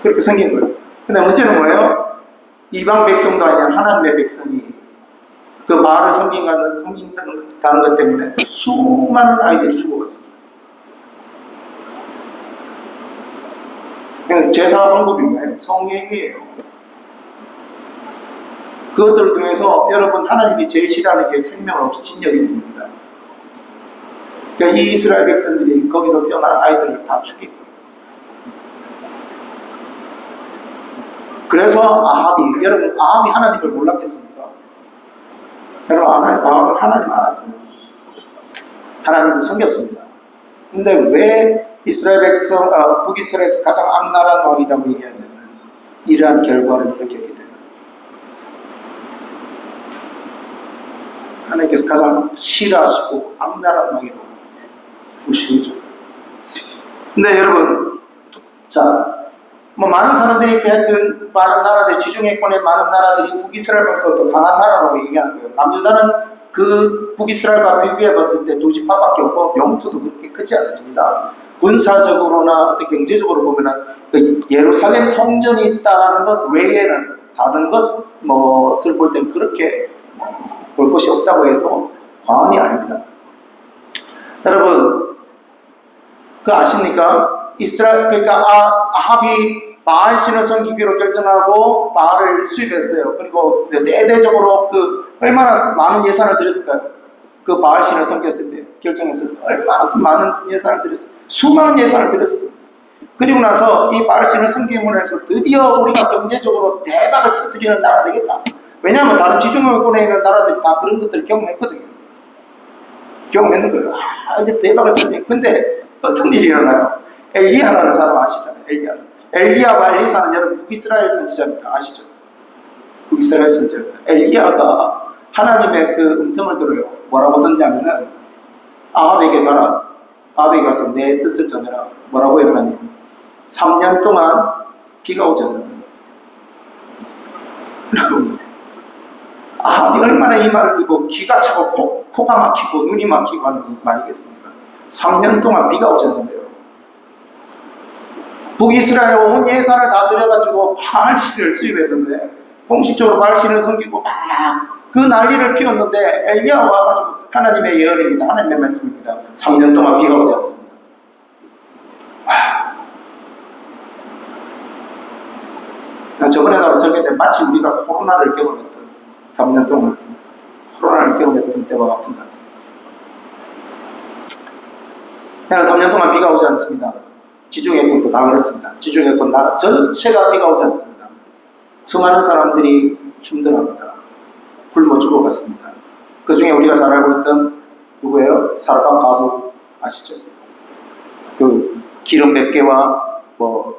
그렇게 생긴 거예요. 근데 문제는 뭐예요? 이방 백성도 아니라 하나님의 백성이 그 바알을 섬긴다는 것 때문에 수많은 아이들이 죽어갔습니다. 그냥 제사 방법이 뭐예요? 성행이에요. 그것들을 통해서 여러분 하나님이 제일 싫어하는 게 생명 없이 침략이 됩니다. 그러니까 이 이스라엘 백성들이 거기서 태어난 아이들을 다 죽이고 그래서 여러분 아합이 하나님을 몰랐겠습니까? 여러분 하나님 알았어요. 하나님도 섬겼습니다. 근데 왜 이스라엘 백성, 북이스라엘에서 가장 악랄한 왕이라고 얘기하냐면 이러한 결과를 일으켰기 때문에 하나님께서 가장 싫어하시고 악랄한 왕이라고 부르시죠. 근데 여러분, 많은 사람들이 그 많은 나라들, 지중해권의 많은 나라들이 북이스라엘보다 강한 나라라고 얘기하는 거예요. 남유다는 그 북이스라엘과 비교해 봤을 때 두 지파밖에 없고 영토도 그렇게 크지 않습니다. 군사적으로나 어떤 경제적으로 보면은 그 예루살렘 성전이 있다는 것 외에는 다른 것을 볼 때는 그렇게 볼 것이 없다고 해도 과언이 아닙니다. 여러분, 그 아십니까? 그러니까 아합이 바알 신을 섬기기로 결정하고 바알을 수입했어요. 그리고 대대적으로 얼마나 많은 예산을 들였을까요? 그 바알 신을 섬겼을 때 결정했을 때 얼마나 많은 예산을 들였어요. 수많은 예산을 들였어요. 그리고 나서 이 바알 신을 섬김으로 해서 드디어 우리가 경제적으로 대박을 터뜨리는 나라 되겠다. 왜냐하면 다른 지중해권에 있는 나라들이 다 그런 것들을 경험했거든요. 경험했는 거예요. 이제 대박을 터뜨려. 근데 어떤 일이 일어나요? 엘리야라는 사람 아시잖아요. 엘리야와 엘리사는 여러분 북이스라엘 선지자입니다. 아시죠? 북이스라엘 선지자입니다. 엘리야가 하나님의 그 음성을 들어요. 뭐라고 듣냐면은 아합에게 가라. 아합에게 가서 내 뜻을 전해라. 뭐라고 해요, 하나님? 3년 동안 비가 오지 않는다. 여러분, 아합이 얼마나 이 말을 듣고 기가 차고 코가 막히고 눈이 막히고 하는 말이겠습니까? 3년 동안 비가 오지 않는데요. 북이스라엘 온 예산을 다 들여가지고 바알 신을 수입했는데 공식적으로 바알 신을 섬기고 막 그 난리를 피웠는데 엘리야가 와가지고 하나님의 예언입니다. 하나님의 말씀입니다. 3년 동안 비가 오지 않습니다. 저번에 나와 설교때 마치 우리가 코로나를 경험했던 3년 동안 코로나를 경험했던 때와 같은 것 같아요. 3년 동안 비가 오지 않습니다. 지중해권도 다 그렇습니다. 지중해권 나라 전체가 비가 오지 않습니다. 수많은 사람들이 힘들어합니다. 굶어 죽어갔습니다. 그 중에 우리가 잘 알고 있던 누구예요? 사르밧 가부 아시죠? 그 기름 몇 개와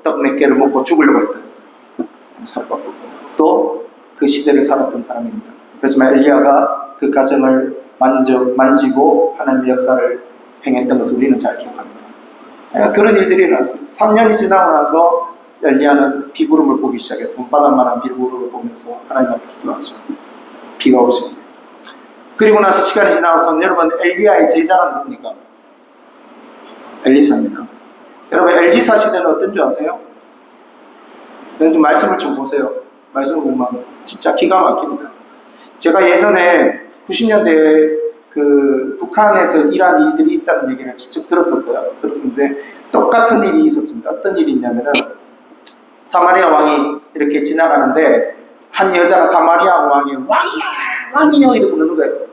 떡 몇 개를 먹고 죽으려고 했던 사르밧 또 그 시대를 살았던 사람입니다. 그렇지만 엘리야가 그 가정을 만지고 하나님의 역사를 행했던 것을 우리는 잘 기억합니다. 그런 일들이 일어났어요. 3년이 지나고 나서 엘리야는 비구름을 보기 시작했어요. 손바닥만한 비구름을 보면서 하나님 앞에 기도하죠. 비가 오십니다. 그리고 나서 시간이 지나서 여러분 엘리야의 제자가 누굽니까? 엘리사입니다. 여러분 엘리사 시대는 어떤 줄 아세요? 좀 말씀을 좀 보세요. 말씀을 보면 진짜 기가 막힙니다. 제가 예전에 90년대에 북한에서 일한 일들이 있다는 얘기를 직접 들었었는데 왕이 일이 있었습니다. 어떤 일이 있냐면은 사마리아 왕이 이렇게 지나가는데 한 여자가 사마리아 왕이 왕이요 이렇게 부르는 거예요.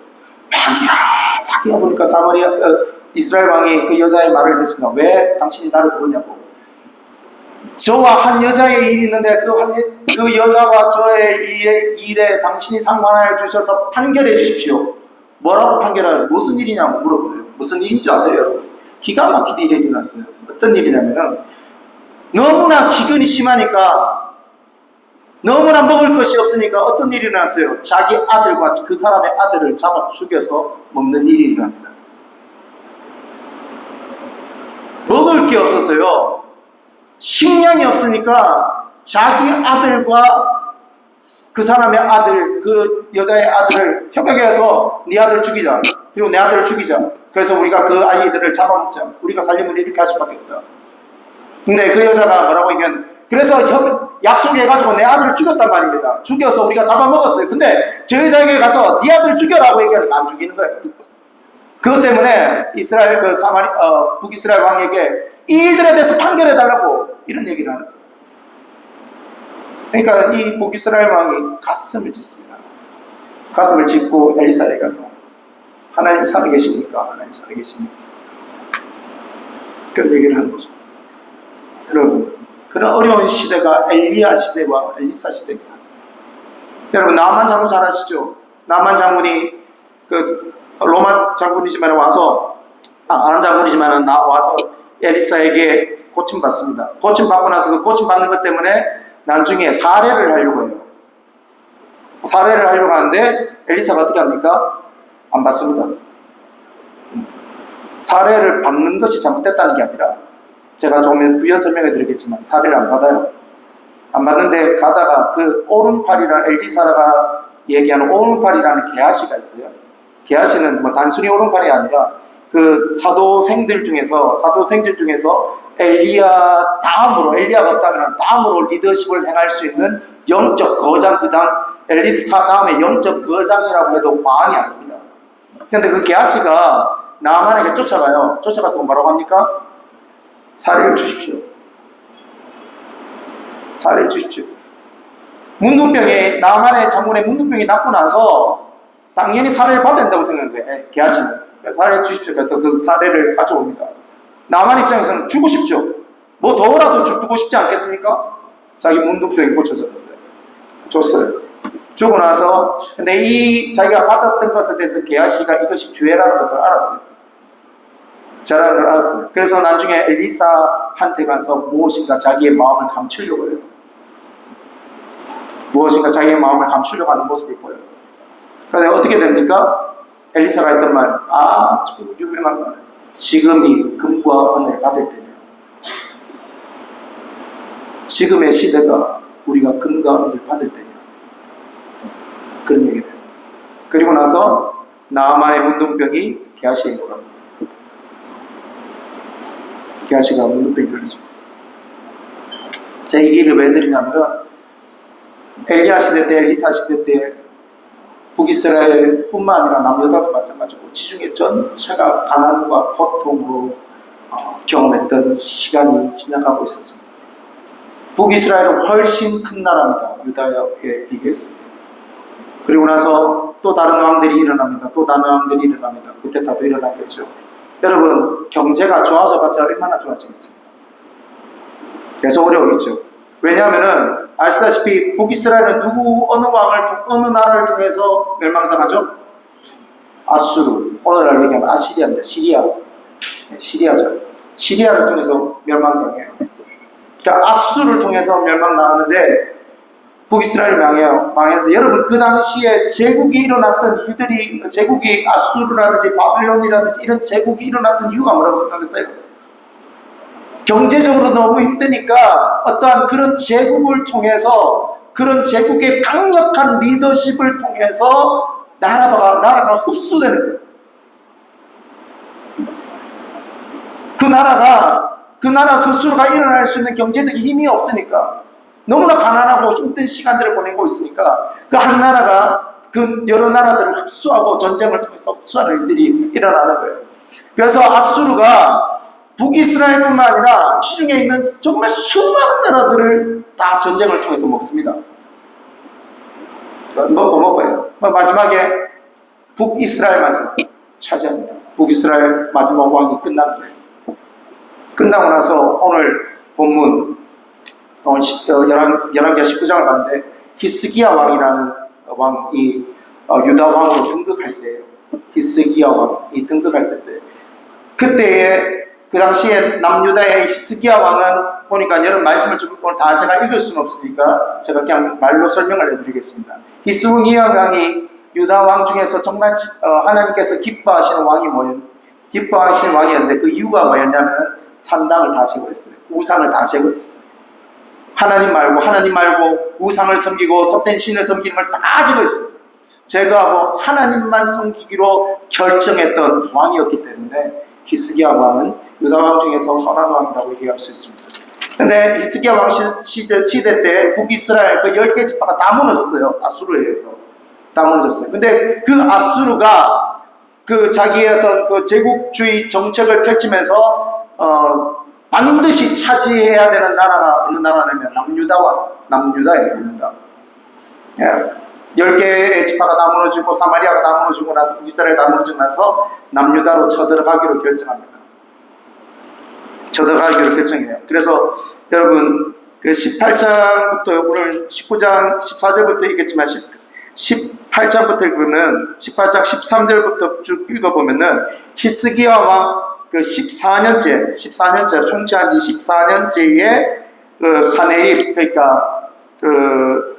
왕이야 보니까 이스라엘 왕이 그 여자의 말을 듣습니다. 왜 당신이 나를 부르냐고. 저와 한 여자의 일이 있는데 그 여자와 저의 일에 당신이 상관하여 주셔서 판결해 주십시오. 뭐라고 판결하요? 무슨 일이냐고 물어보세요. 무슨 일인지 아세요, 여러분? 기가 막힌 일이 일어났어요. 어떤 일이냐면은 너무나 기근이 심하니까 너무나 먹을 것이 없으니까 어떤 일이 일어났어요? 자기 아들과 그 사람의 아들을 잡아 죽여서 먹는 일이 일어납니다. 먹을 게 없어서요. 식량이 없으니까 자기 아들과 그 사람의 아들, 그 여자의 아들을 협약해서 네 아들 죽이자. 그리고 내 아들을 죽이자. 그래서 우리가 그 아이들을 잡아먹자. 우리가 살림을 이렇게 할 수밖에 없다. 근데 그 여자가 뭐라고 얘기하는? 그래서 약속해가지고 내 아들을 죽였단 말입니다. 죽여서 우리가 잡아먹었어요. 근데 저 여자에게 가서 네 아들 죽여라고 얘기하니까 안 죽이는 거예요. 그것 때문에 이스라엘 북이스라엘 왕에게 이 일들에 대해서 판결해달라고 이런 얘기를 하는 거예요. 그러니까 이 북이스라엘 왕이 가슴을 찢습니다. 가슴을 찢고 엘리사에 가서 하나님 살아계십니까? 하나님 살아계십니까? 그런 얘기를 하는 거죠. 여러분, 그런 어려운 시대가 엘리야 시대와 엘리사 시대입니다. 여러분, 나만 장군 잘 아시죠? 나만 장군이 그 로마 장군이지만 와서 아람 장군이지만 와서 엘리사에게 고침 받습니다. 고침 받고 나서 그 고침 받는 것 때문에 나중에 살해를 하려고 해요. 살해를 하려고 하는데 엘리사가 어떻게 합니까? 안 받습니다. 살해를 받는 것이 잘못됐다는 게 아니라, 제가 조금 부연 설명해 드리겠지만 살해를 안 받아요. 안 받는데 가다가 그 오른팔이라는, 엘리사가 얘기하는 오른팔이라는 게하시가 있어요. 게하시는 뭐 단순히 오른팔이 아니라 그 사도생들 중에서 엘리야 엘리야가 없다면 다음으로 리더십을 행할 수 있는 영적 거장, 그 다음 엘리사 다음에 영적 거장이라고 해도 과언이 아닙니다. 근데 그 게하시가 나만에게 쫓아가요. 쫓아가서 뭐라고 합니까? 살해를 주십시오. 살해를 주십시오. 문둥병이, 나만의 장군의 문둥병이 낫고 나서 당연히 살해를 받아야 된다고 생각한 거예요. 게하시는. 살해 주십시오. 그래서 그 살해를 가져옵니다. 나만 입장에서는 주고 싶죠. 뭐 더라도 주고 싶지 않겠습니까? 자기 문둥병이 고쳐졌는데 줬어요. 주고 나서, 근데 이 자기가 받았던 것에 대해서 게하시가 이것이 죄라는 것을 알았어요. 죄라는 걸 알았어요. 그래서 나중에 엘리사한테 가서 무엇인가 자기의 마음을 감추려고 해요. 무엇인가 자기의 마음을 감추려고 하는 모습을 보여요. 그래서 어떻게 됩니까? 엘리사가 했던 말, 아주 유명한 말, 지금이 금과 은을 받을 때냐. 지금의 시대가 우리가 금과 은을 받을 때냐. 그런 얘기를 해요. 그리고 나서 나아만의 문둥병이 게하시에 들어갑니다. 게하시가 문둥병이 걸리죠. 제가 이 얘기를 왜 드리냐면은, 엘리야 시대 때, 엘리사 시대 때 북이스라엘 뿐만 아니라 남유다도 마찬가지고 지중해 전체가 가난과 고통으로 경험했던 시간이 지나가고 있었습니다. 북이스라엘은 훨씬 큰 나라입니다. 유다에 비교했습니다. 그리고 나서 또 다른 왕들이 일어납니다. 또 다른 왕들이 일어납니다. 그때 다도 일어났겠죠. 여러분, 경제가 좋아져봤자 얼마나 좋아지겠습니까? 계속 어려우겠죠. 왜냐하면은 아시다시피 북이스라엘은 어느 나라를 통해서 멸망당하죠? 아수르, 오늘날 얘기하면 아시리아입니다. 시리아죠. 시리아를 통해서 멸망당해요. 그러니까 아수르를 통해서 멸망당하는데 북이스라엘이 망했는데, 여러분, 그 당시에 제국이 일어났던 일들이, 제국이 아수르라든지 바벨론이라든지 이런 제국이 일어났던 이유가 뭐라고 생각했어요? 경제적으로 너무 힘드니까 어떠한 그런 제국을 통해서, 그런 제국의 강력한 리더십을 통해서 나라가 흡수되는 거예요. 그 나라 스스로가 일어날 수 있는 경제적 힘이 없으니까, 너무나 가난하고 힘든 시간들을 보내고 있으니까 그 한 나라가 그 여러 나라들을 흡수하고 전쟁을 통해서 흡수하는 일들이 일어나는 거예요. 그래서 아수르가 북이스라엘뿐만 아니라 시중에 있는 정말 수많은 나라들을 다 전쟁을 통해서 먹습니다. 먹어요. 마지막에 북이스라엘마저 차지합니다. 북이스라엘 마지막 왕이 끝나는 거예요. 끝나고 나서 오늘 본문 11개 19장을 봤는데, 히스기야 왕이라는 왕이 유다 왕으로 등극할 때예요. 히스기야 왕이 등극할 때인데, 그때에 그 당시에 남유다의 히스기야 왕은 보니까 여러분 말씀을 오늘 다 제가 읽을 수는 없으니까 제가 그냥 말로 설명을 해드리겠습니다. 히스기야 왕이 유다 왕 중에서 정말 하나님께서 기뻐하시는 왕이었는데, 그 이유가 뭐였냐면 산당을 다 제거했어요. 우상을 다 제거했어요. 하나님 말고 우상을 섬기고 헛된 신을 섬기는 걸 다 제거했어요. 제거하고 하나님만 섬기기로 결정했던 왕이었기 때문에 히스기야 왕은 유다 왕 중에서 선한 왕이라고 얘기할 수 있습니다. 근데 히스기야 왕 시대 때 북이스라엘 그 10개 지파가 다 무너졌어요. 아수르에 의해서 다 무너졌어요. 근데 그 아수르가 그 자기의 어떤 그 제국주의 정책을 펼치면서 반드시 차지해야 되는 나라가 어느 나라냐면 남유다예요. 남유다. 10개의 지파가 다 무너지고 사마리아가 다 무너지고 나서 북이스라엘이 다 무너지고 나서 남유다로 쳐들어가기로 결정합니다. 쳐들어가기로 결정해요. 그래서 여러분, 그 18장부터 오늘 19장 14절부터 읽겠지만 18장부터 읽으면은 18장 13절부터 쭉 읽어보면은 히스기야 왕 그 14년째 통치한 지 14년째의 그 사네립, 그러니까 그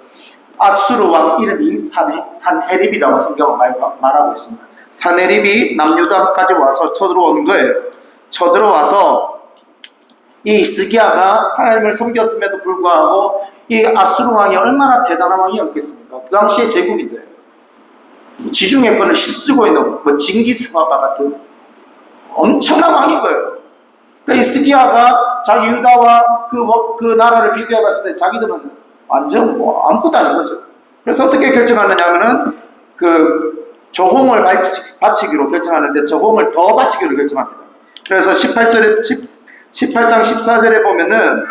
아수르 왕 이름이 산헤립이라고 성경은 말하고 있습니다. 사네립이 남유다까지 와서 쳐들어오는 거예요. 쳐들어와서 이 히스기야가 하나님을 섬겼음에도 불구하고 이 아수르 왕이 얼마나 대단한 왕이었겠습니까? 그 당시에 제국인데 지중해 권을 휩쓰고 있는 뭐 징기스칸과 같은 엄청난 왕인 거예요. 그러니까 히스기야가 자기 유다와 그 나라를 비교해봤을 때 자기들은 완전 뭐 아무것도 아닌 거죠. 그래서 어떻게 결정하느냐 하면은 그 조공을 바치기로 결정하는데 조공을 더 바치기로 결정합니다. 그래서 18장 14절에 보면은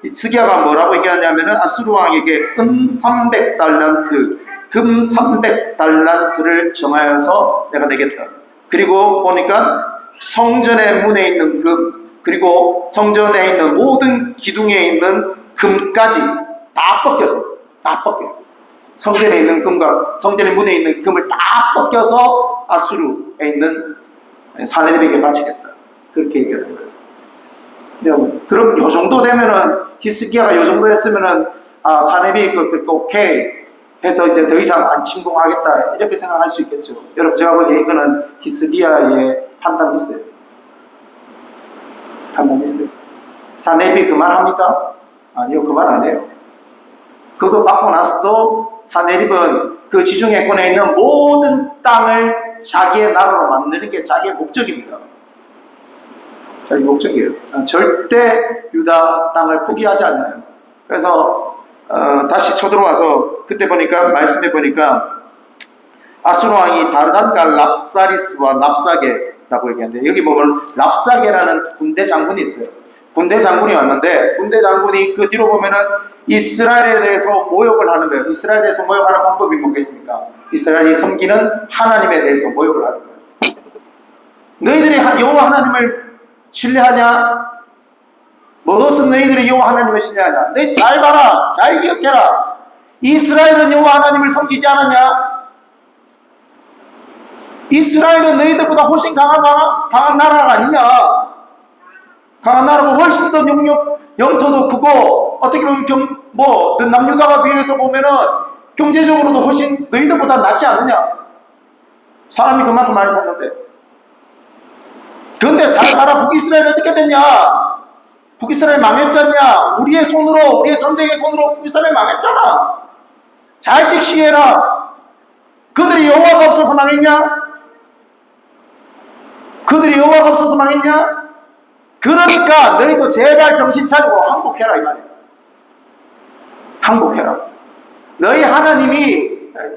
히스기야가 뭐라고 얘기하냐면은 아수르 왕에게 금 300달란트, 금 300달란트를 정하여서 내가 내겠다. 그리고 보니까 성전의 문에 있는 금, 그리고 성전에 있는 모든 기둥에 있는 금까지 다 벗겨요. 성전에 있는 금과 성전의 문에 있는 금을 다 벗겨서 아수르에 있는 사네립에게 바치겠다. 그렇게 얘기하는 거예요. 그럼 요 정도 되면은 히스기야가 요 정도 했으면은 사네립이 그렇게 오케이 해서 이제 더 이상 안 침공하겠다 이렇게 생각할 수 있겠죠. 여러분 제가 보기에 이거는 히스기야의 판단이 있어요. 사네립이 그만합니까? 아니요, 그만 안 해요. 그거 받고 나서도 사네립은 그 지중해권에 있는 모든 땅을 자기의 나라로 만드는 게 자기의 목적입니다. 자기 목적이에요. 절대 유다 땅을 포기하지 않아요. 그래서 다시 쳐들어와서 그때 보니까 말씀해 보니까 아수르 왕이 다르단과 랍사리스와 랍사게라고 얘기하는데 여기 보면 랍사게라는 군대 장군이 있어요. 군대 장군이 왔는데 군대 장군이 그 뒤로 보면은 이스라엘에 대해서 모욕을 하는 거예요. 이스라엘에 대해서 모욕하는 방법이 뭐겠습니까? 이스라엘이 섬기는 하나님에 대해서 모욕을 하는 거예요. 너희들이 여호와 하나님을 신뢰하냐? 무엇은 너희들이 여호와 하나님을 신뢰하냐? 너희 잘 봐라, 잘 기억해라. 이스라엘은 여호와 하나님을 섬기지 않았냐? 이스라엘은 너희들보다 훨씬 강한 나라가 아니냐? 강한 나라고 훨씬 더 영토도 크고 어떻게 보면 남유다가 비해서 보면은 경제적으로도 훨씬 너희들보다 낫지 않느냐? 사람이 그만큼 많이 살는데. 그런데 잘 봐라, 북이스라엘 어떻게 됐냐? 북이스라엘 망했잖냐? 우리의 전쟁의 손으로 북이스라엘 망했잖아. 잘 직시해라. 그들이 여호와가 없어서 망했냐? 그러니까 너희도 제발 정신 차리고 항복해라 이 말이에요. 항복해라. 너희 하나님이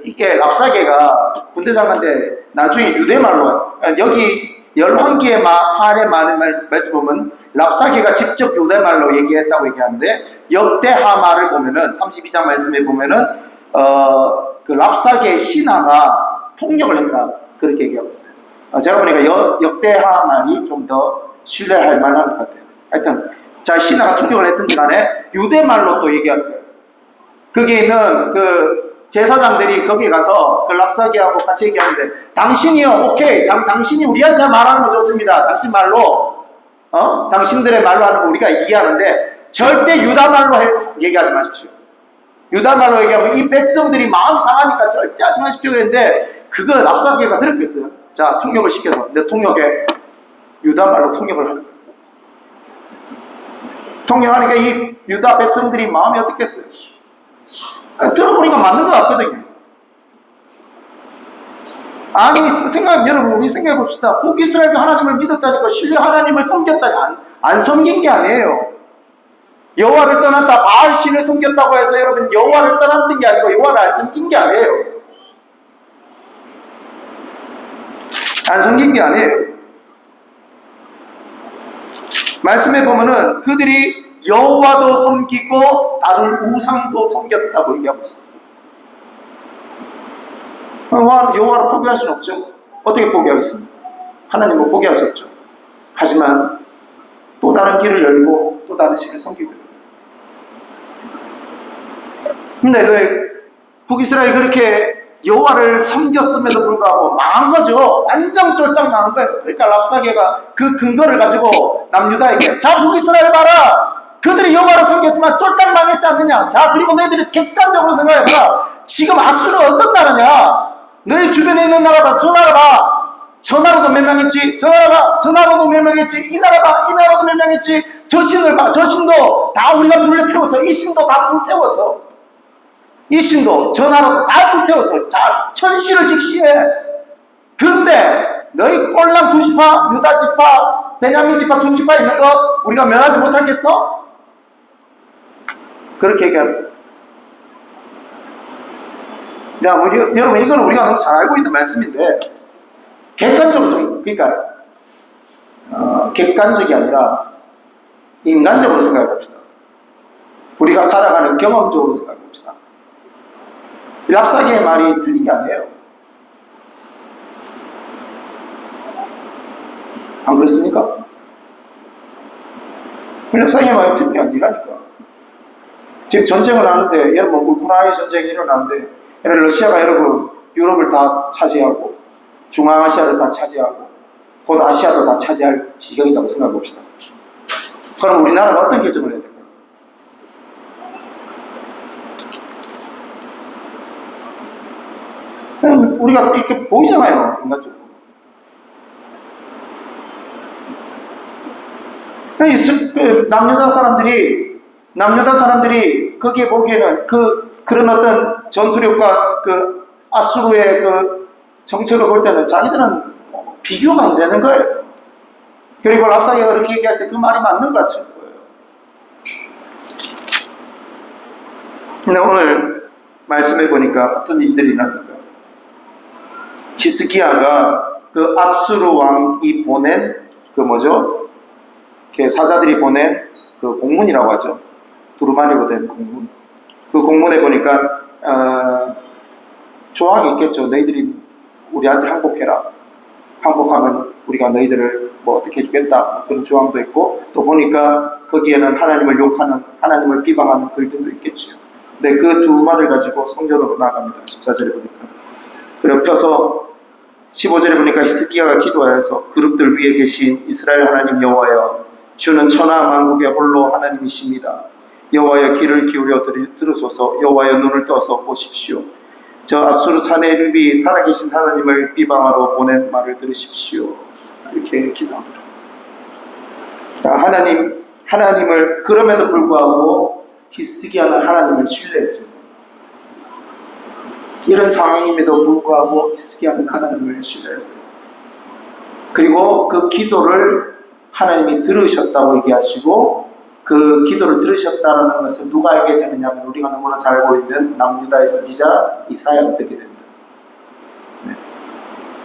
이게 랍사게가 군대 장관인데 나중에 유대말로 여기 열왕기의 말에 많은 말씀 보면 랍사게가 직접 유대말로 얘기했다고 얘기하는데 역대하말을 보면은 32장 말씀에 보면은 그 랍사게의 신하가 통역을 했다 그렇게 얘기하고 있어요. 제가 보니까 역대하말이 좀 더 신뢰할 만한 것 같아요. 하여튼 자 신하가 통역을 했든지 간에 유대말로 또 얘기하는 거예요. 거기에 있는 그 제사장들이 거기 가서 그 랍사게하고 같이 얘기하는데 당신이요, 오케이, 당신이 우리한테 말하는 거 좋습니다. 당신 말로 당신들의 말로 하는 거 우리가 이해하는데 절대 유다 말로 얘기하지 마십시오. 유다 말로 얘기하면 이 백성들이 마음이 상하니까 절대 하지 마십시오 했는데 그거 랍사게가 들었겠어요. 자, 통역을 시켜서 내 통역에 유다 말로 통역을 하는 거예요. 통역하니까 이 유다 백성들이 마음이 어떻겠어요? 들어보니까 맞는 것 같거든요. 아니, 여러분, 우리 생각해 봅시다. 북이스라엘도 하나님을 믿었다니까, 신뢰 하나님을 섬겼다니, 안 섬긴 게 아니에요. 여호와를 떠났다, 바알 신을 섬겼다고 해서 여러분, 여호와를 떠났던 게 아니고, 여호와를 안 섬긴 게 아니에요. 안 섬긴 게 아니에요. 말씀해 보면은 그들이 여호와도 섬기고 다른 우상도 섬겼다고 얘기하고 있습니다. 여호와를 포기할 수는 없죠. 어떻게 포기하겠습니까? 하나님을 포기할 수 없죠. 하지만 또 다른 길을 열고 또 다른 신을 섬기고 있습니다. 근데 그 북이스라엘이 그렇게 여호와를 섬겼음에도 불구하고 망한 거죠. 완전 쫄딱 망한 거예요. 그러니까 랍사게가 그 근거를 가지고 남유다에게, 자, 북이스라엘 봐라, 그들이 여호와를 섬겼지만 쫄딱 망했지 않느냐. 자, 그리고 너희들이 객관적으로 생각해봐. 지금 아수르는 어떤 나라냐. 너희 주변에 있는 나라 봐. 저 나라 봐. 저 나라도 멸망했지. 저 나라 봐. 저 나라도 멸망했지. 이 나라 봐. 이 나라도 멸망했지. 저 신을 봐. 저 신도 다 우리가 불태워서, 이 신도 다 불태워서, 이 신도 저 나라도 다 불태워서 자, 천시를 직시해. 근데 너희 꼴랑 두 지파, 유다 지파, 베냐민 지파 두 지파 있는 거 우리가 면하지 못하겠어? 그렇게 얘기합니다. 야, 여러분, 이거는 우리가 너무 잘 알고 있는 말씀인데, 객관적으로 좀, 그러니까, 객관적이 아니라, 인간적으로 생각해 봅시다. 우리가 살아가는 경험적으로 생각해 봅시다. 랍사게의 말이 틀린 게 아니에요. 안 그렇습니까? 랍사게의 말이 틀린 게 아니라니까. 지금 전쟁을 하는데, 여러분, 우크라이나 전쟁이 일어나는데, 러시아가 여러분, 유럽을 다 차지하고, 중앙아시아를 다 차지하고, 곧 아시아도 다 차지할 지경이라고 생각해 봅시다. 그럼 우리나라가 어떤 결정을 해야 될까요? 우리가 이렇게 보이잖아요, 인간적으로. 남유다 사람들이 거기에 보기에는 그런 어떤 전투력과 그 아수르의 그 정책을 볼 때는 자기들은 비교가 안 되는 거예요. 그리고 랍사게가 그렇게 얘기할 때 그 말이 맞는 것 같은 거예요. 근데 오늘 말씀해 보니까 어떤 일들이 일어납니까? 히스기야가 그 아수르 왕이 보낸 그 뭐죠? 사자들이 보낸 그 공문이라고 하죠. 두루마리로 된 공문. 그 공문에 보니까 조항이 있겠죠. 너희들이 우리한테 항복해라. 항복하면 우리가 너희들을 뭐 어떻게 해주겠다. 그런 조항도 있고, 또 보니까 거기에는 하나님을 욕하는, 하나님을 비방하는 글들도 있겠죠. 근데 그 두 말을 가지고 성전으로 나갑니다. 14절에 보니까. 그리고 펴서 15절에 보니까 히스기야가 기도하여서 그룹들 위에 계신 이스라엘 하나님 여호와여, 주는 천하 만국의 홀로 하나님이십니다. 여호와여, 귀를 기울여 들으소서. 여호와여, 눈을 떠서 보십시오. 저 아수르 사네립이 살아계신 하나님을 비방하러 보낸 말을 들으십시오. 이렇게 기도합니다. 하나님을, 그럼에도 불구하고 히스기야는 하나님을 신뢰했습니다. 이런 상황임에도 불구하고 히스기야는 하나님을 신뢰했어요. 그리고 그 기도를 하나님이 들으셨다고 얘기하시고, 그 기도를 들으셨다는 것을 누가 알게 되느냐 하면 우리가 너무나 잘 알고 있는 남유다의 선지자 이사야가 듣게 됩니다. 네.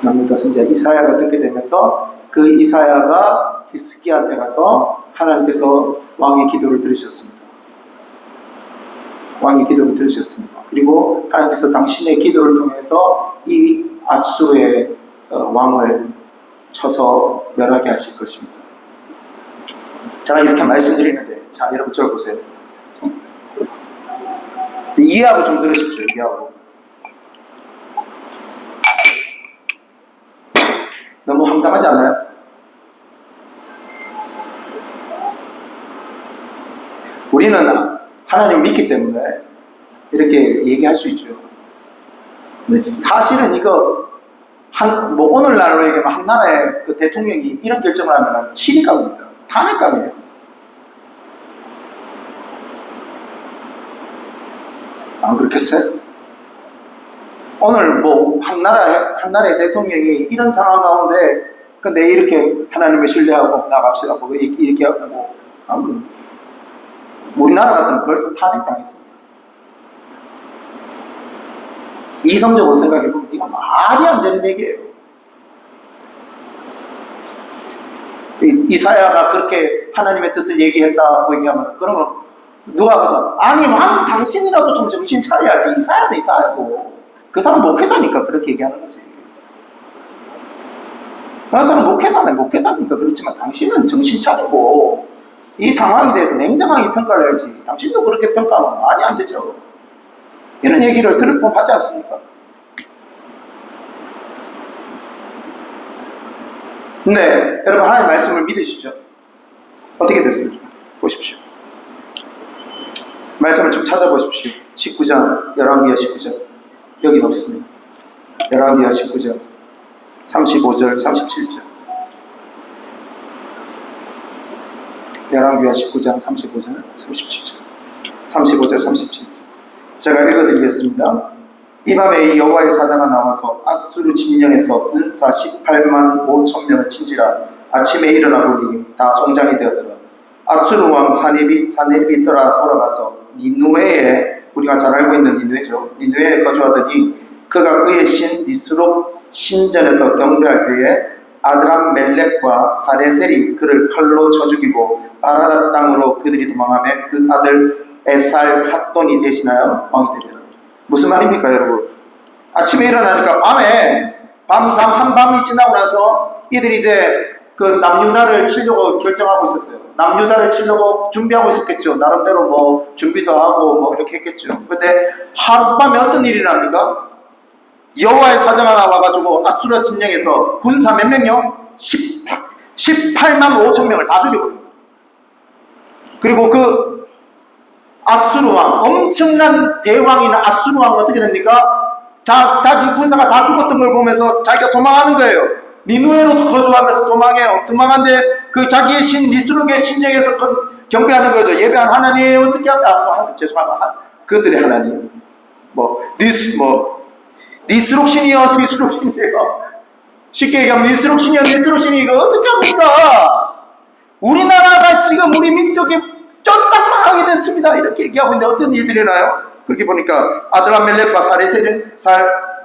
남유다 선지자 이사야가 듣게 되면서 그 이사야가 히스기야한테 가서 하나님께서 왕의 기도를 들으셨습니다. 왕의 기도를 들으셨습니다. 그리고 하나님께서 당신의 기도를 통해서 이 아수르의 왕을 쳐서 멸하게 하실 것입니다. 제가 이렇게 말씀드리는데, 자, 여러분 저를 보세요. 이해하고 좀 들으십시오. 이해하고. 너무 황당하지 않나요? 우리는 하나님을 믿기 때문에 이렇게 얘기할 수 있죠. 근데 사실은 이거 뭐 오늘날로 얘기하면 한 나라의 그 대통령이 이런 결정을 하면 치리감입니다. 탄핵감이에요. 안 그렇겠어요? 오늘 뭐 한 나라의 대통령이 이런 상황 가운데 근데 이렇게 하나님을 신뢰하고 나갑시다 뭐 이렇게 하고 뭐 우리나라 같으면 벌써 탄핵당했습니다. 이성적으로 생각해보면 이거 말이 안 되는 얘기예요. 이사야가 그렇게 하나님의 뜻을 얘기했다고 얘기하면, 그러면 누가 가서, 아니 왕 당신이라도 좀 정신 차려야지. 이사야도 그 사람 목회자니까 그렇게 얘기하는 거지. 그 사람 목회자니까 그렇지만 당신은 정신 차리고 이 상황에 대해서 냉정하게 평가를 해야지. 당신도 그렇게 평가하면 말이 안 되죠. 이런 얘기를 들을 법하지 않습니까? 근데 여러분 하나님 말씀을 믿으시죠? 어떻게 됐습니까? 보십시오. 말씀을 좀 찾아보십시오. 19장, 열왕기하 19장. 여긴 없습니다. 열왕기하 19장, 35절, 37절. 열왕기하 19장, 35절, 37절. 35절, 37절. 제가 읽어드리겠습니다. 이 밤에 여호와의 사자가 나와서 아수르 진영에서 군사 18만 5천 명을 친지라. 아침에 일어나 보니 다 송장이 되었더라. 아수르 왕 사네립이 돌아가서 니누에에, 우리가 잘 알고 있는 니누에죠, 니누에에 거주하더니 그가 그의 신 니스롭 신전에서 경배할 때에 아드람 멜렉과 사레셀이 그를 칼로 쳐 죽이고 아라다 땅으로 그들이 도망하며 그 아들 에살 핫돈이 대신하여 왕이 되더라. 무슨 말입니까, 여러분? 아침에 일어나니까 한밤이 지나고 나서 이들이 이제 그 남유다를 치려고 결정하고 있었어요. 남유다를 치려고 준비하고 있었겠죠. 나름대로 뭐 준비도 하고 뭐 이렇게 했겠죠. 근데 하룻밤에 어떤 일이 납니까? 여호와의 사자가 나와가지고 아수르 진영에서 군사 몇 명요? 18만 5천 명을 다 죽여버립니다. 그리고 그 아수르 왕, 엄청난 대왕인 아수르 왕은 어떻게 됩니까? 자기 군사가 다 죽었던 걸 보면서 자기가 도망하는 거예요. 니누에로 거주하면서 도망해요. 도망하는데 그 자기의 신 니스룩의 신령에서 경배하는 거죠. 예배한 하나님 어떻게 한다? 죄송합니다. 그들의 하나님. 니스룩 신이요, 니스룩 신이요. 쉽게 얘기하면 니스룩 신이요, 니스룩 신이 이거 어떻게 합니까? 우리나라가 지금 우리 민족이 쫓딱 망하게 됐습니다. 이렇게 얘기하고 있는데 어떤 일들이 나요? 거기 보니까 아드람멜렉과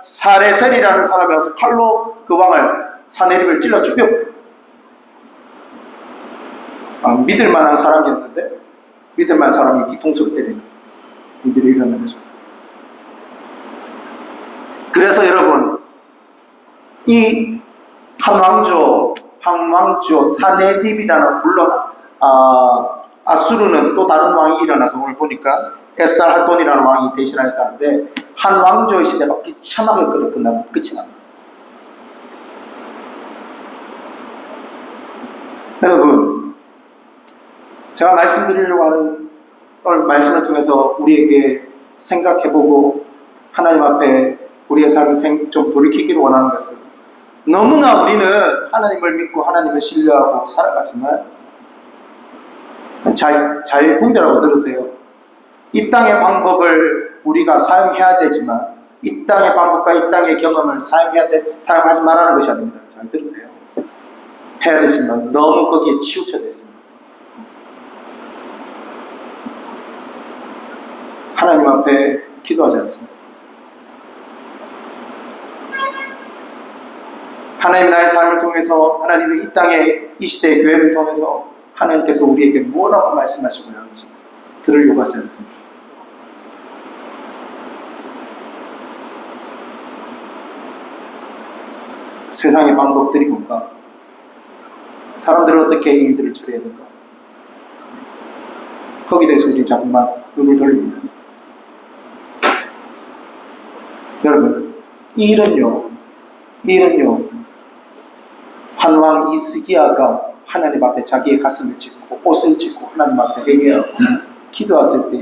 사레셀이라는 사람이 와서 칼로 그 왕을 사네립을 찔러 죽여버려요. 믿을 만한 사람이었는데 믿을 만한 사람이 뒤통수를 때리는 일들이 일어나는 거죠. 그래서 여러분, 이 한왕조 사네립이라는, 물론 아수르는 또 다른 왕이 일어나서 오늘 보니까 에살 핫돈이라는 왕이 대신하여서 하는데, 한 왕조의 시대가 비참하게 끝나면 끝이 납니다. 여러분, 제가 말씀드리려고 하는 오늘 말씀을 통해서 우리에게 생각해보고 하나님 앞에 우리의 삶을 좀 돌이키기를 원하는 것은, 너무나 우리는 하나님을 믿고 하나님을 신뢰하고 살아가지만 잘 분별하고 들으세요. 이 땅의 방법을 우리가 사용해야 되지만 이 땅의 방법과 이 땅의 경험을 사용하지 말라는 것이 아닙니다. 잘 들으세요. 해야 되지만 너무 거기에 치우쳐져 있습니다. 하나님 앞에 기도하지 않습니다. 하나님 나의 삶을 통해서, 하나님의 이 땅의 이 시대의 교회를 통해서 하나님께서 우리에게 뭐라고 말씀하시고 하는지 들으려고 하지 않습니다. 세상의 방법들이 뭔가, 사람들은 어떻게 이 일들을 처리했는가, 거기에 대해서 우리는 자꾸만 눈을 돌립니다. 여러분, 이 일은요 한왕 이스기야가 하나님 앞에 자기의 가슴을 찢고 옷을 찢고 하나님 앞에 회개하고 기도했을 때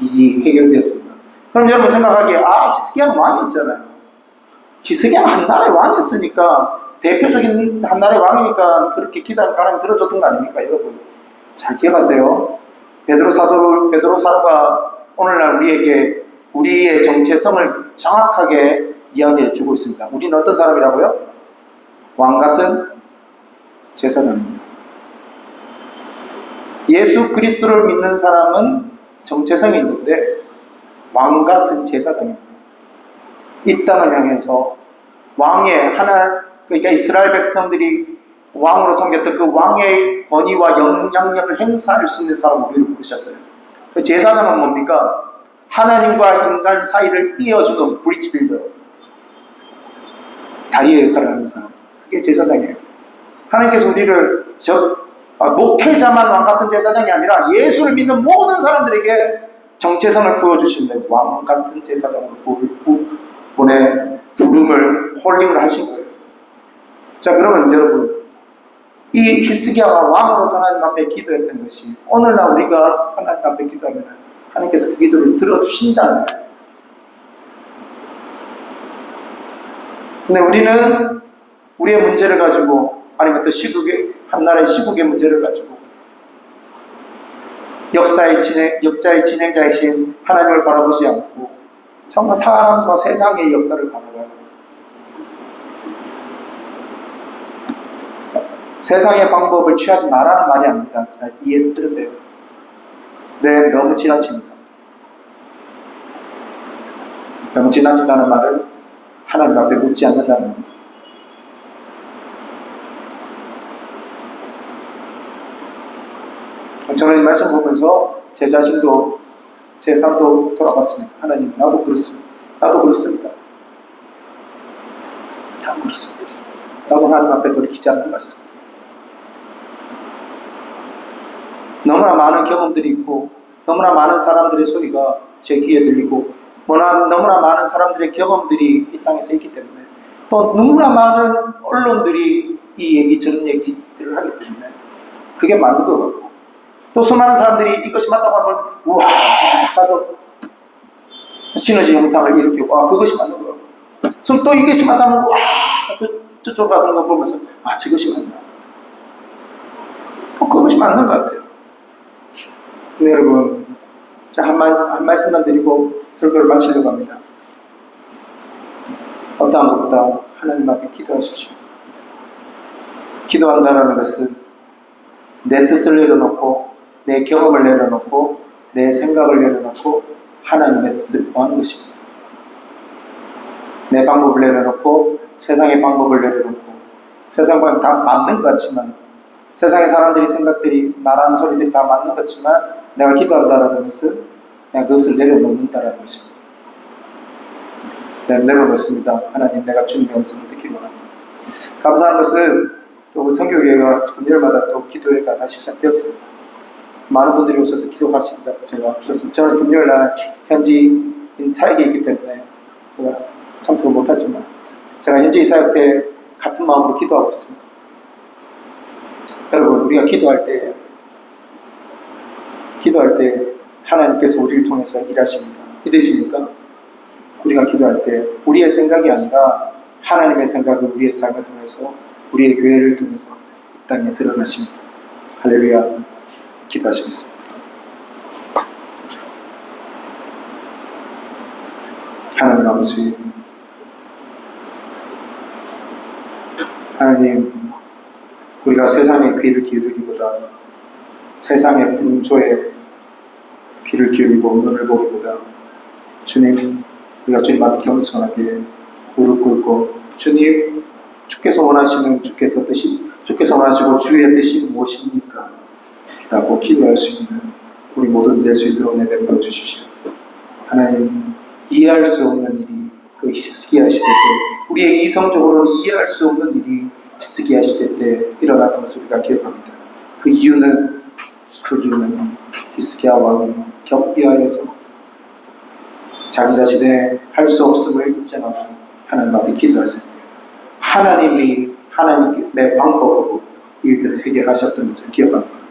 이 해결되었습니다. 그럼 여러분 생각하기에 히스기야는 왕이었잖아요. 히스기야는 한 나라의 왕이었으니까, 대표적인 한 나라의 왕이니까 그렇게 기도하는 사람이 들어줬던 거 아닙니까? 여러분 잘 기억하세요. 베드로 사도가 오늘날 우리에게 우리의 정체성을 정확하게 이야기해 주고 있습니다. 우리는 어떤 사람이라고요? 왕 같은 제사장입니다. 예수 그리스도를 믿는 사람은 정체성이 있는데 왕 같은 제사장입니다. 이 땅을 향해서 왕의 그러니까 이스라엘 백성들이 왕으로 섬겼던 그 왕의 권위와 영향력을 행사할 수 있는 사람을 우리를 부르셨어요. 그 제사장은 뭡니까? 하나님과 인간 사이를 띄워주는 브리지 빌더, 다리의 역할을 하는 사람, 그게 제사장이에요. 하나님께서 우리를 목회자만 왕 같은 제사장이 아니라 예수를 믿는 모든 사람들에게 정체성을 부여주시는데 왕 같은 제사장으로 보내 부름을 콜링을 하신 거예요. 자, 그러면 여러분, 이 히스기야가 왕으로서 하나님 앞에 기도했던 것이 오늘날 우리가 하나님 앞에 기도하면 하나님께서 그 기도를 들어주신다는 거예요. 근데 우리는 우리의 문제를 가지고, 아니면 또 시국의, 한 나라의 시국의 문제를 가지고 역사의 진행자이신 하나님을 바라보지 않고 정말 사람과 세상의 역사를 바라봐요. 세상의 방법을 취하지 말라는 말이 아닙니다. 잘 이해해서 들으세요. 네, 너무 지나칩니다. 너무 지나친다는 말은 하나님 앞에 묻지 않는다는 겁니다. 저는 이 말씀 보면서 제 자신도, 제 삶도 돌아봤습니다. 하나님, 나도 그렇습니다. 나도 그렇습니다. 나도 그렇습니다. 나도 하나님 앞에 돌이키지 않는 것 같습니다. 너무나 많은 경험들이 있고, 너무나 많은 사람들의 소리가 제 귀에 들리고, 너무나 많은 사람들의 경험들이 이 땅에서 있기 때문에, 또 너무나 많은 언론들이 이 얘기 저런 얘기들을 하기 때문에 그게 맞는 것 같고, 또 수많은 사람들이 이것이 맞다고 하면 우와 가서 시너지 영상을 일으키고 그것이 맞는 것 같고, 또 이것이 맞다면 우와 가서 저쪽 가는 거 보면서 저것이 맞나, 그것이 맞는 것 같아요. 근데 여러분, 제가 한 말씀만 드리고 설교를 마치려고 합니다. 어떠한 것보다 하나님 앞에 기도하십시오. 기도한다는 것은 내 뜻을 내려놓고, 내 경험을 내려놓고, 내 생각을 내려놓고 하나님의 뜻을 구하는 것입니다. 내 방법을 내려놓고, 세상의 방법을 내려놓고, 세상과는 다 맞는 것 같지만, 세상의 사람들이 생각들이 말하는 소리들이 다 맞는 것 같지만, 내가 기도한다는 것은 내가 그것을 내려놓는다는 것입니다. 내가 내려놓습니다. 하나님, 내가 주님의 음성을 듣기로 합니다. 감사한 것은 또 성교회가 금요일마다 또 기도회가 다시 시작되었습니다. 많은 분들이 오셔서 기도하신다고 제가 들었습니다. 저는 금요일날 현지인 사역이 있기 때문에 제가 참석을 못하지만, 제가 현지인 사역 때 같은 마음으로 기도하고 있습니다. 여러분, 우리가 기도할 때 하나님께서 우리를 통해서 일하십니다. 믿으십니까? 우리가 기도할 때 우리의 생각이 아니라 하나님의 생각을 우리의 삶을 통해서, 우리의 교회를 통해서 이 땅에 드러나십니다. 할렐루야. 기도하시겠습니다. 하나님 아버지, 하나님, 우리가 세상의 귀를 기울이기보다, 세상의 분조에 귀를 기울이고 눈을 보기보다, 주님, 우리가 주님 앞에 겸손하게 무릎 꿇고, 주님, 주께서 원하시고 주의 뜻이 무엇입니까? 라고 기도할 수 있는 우리 모두 될 수 있도록 내버려 주십시오. 하나님, 이해할 수 없는 일이 그 히스기야 시대 때, 우리의 이성적으로는 이해할 수 없는 일이 히스기야 시대 때 일어났던 것을 우리가 기억합니다. 그 이유는 히스기야 왕이 겸비하여서 자기 자신의 할 수 없음을 인정하고 하나님 앞에 기도했습니다. 하나님의 방법으로 일들을 해결하셨던 것을 기억합니다.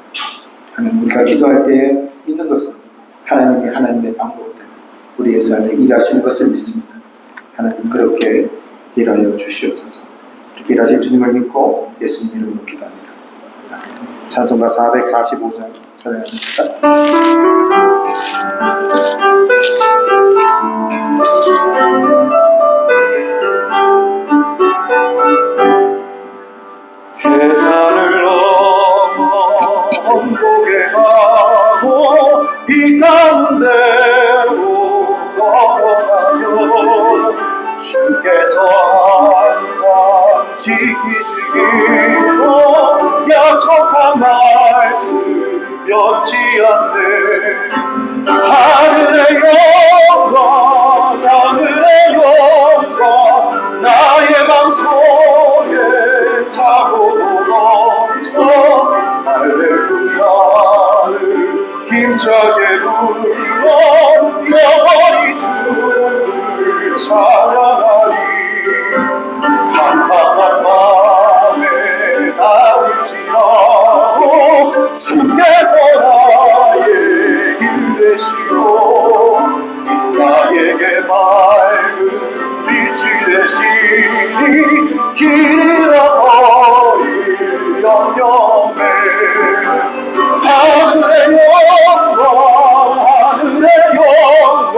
하나님, 우리가 기도할 때 믿는 것은 하나님의 방법대로 우리의 삶에 일하시는 것을 믿습니다. 하나님, 그렇게 일하여 주시옵소서. 그렇게 일하실 주님을 믿고 예수님 이름으로 기도합니다. 찬송가 445장 찬양합니다. 태산을 넘어 언덕에 가고 이 가운데로 걸어가며 주께서 항상 지키시기로 약속한 말씀 변치 않네. 하늘의 영광 나의 맘속에 차고도 넘쳐 할렐루야를 힘차게 불러 성령네 하늘의 영광 하늘의 영광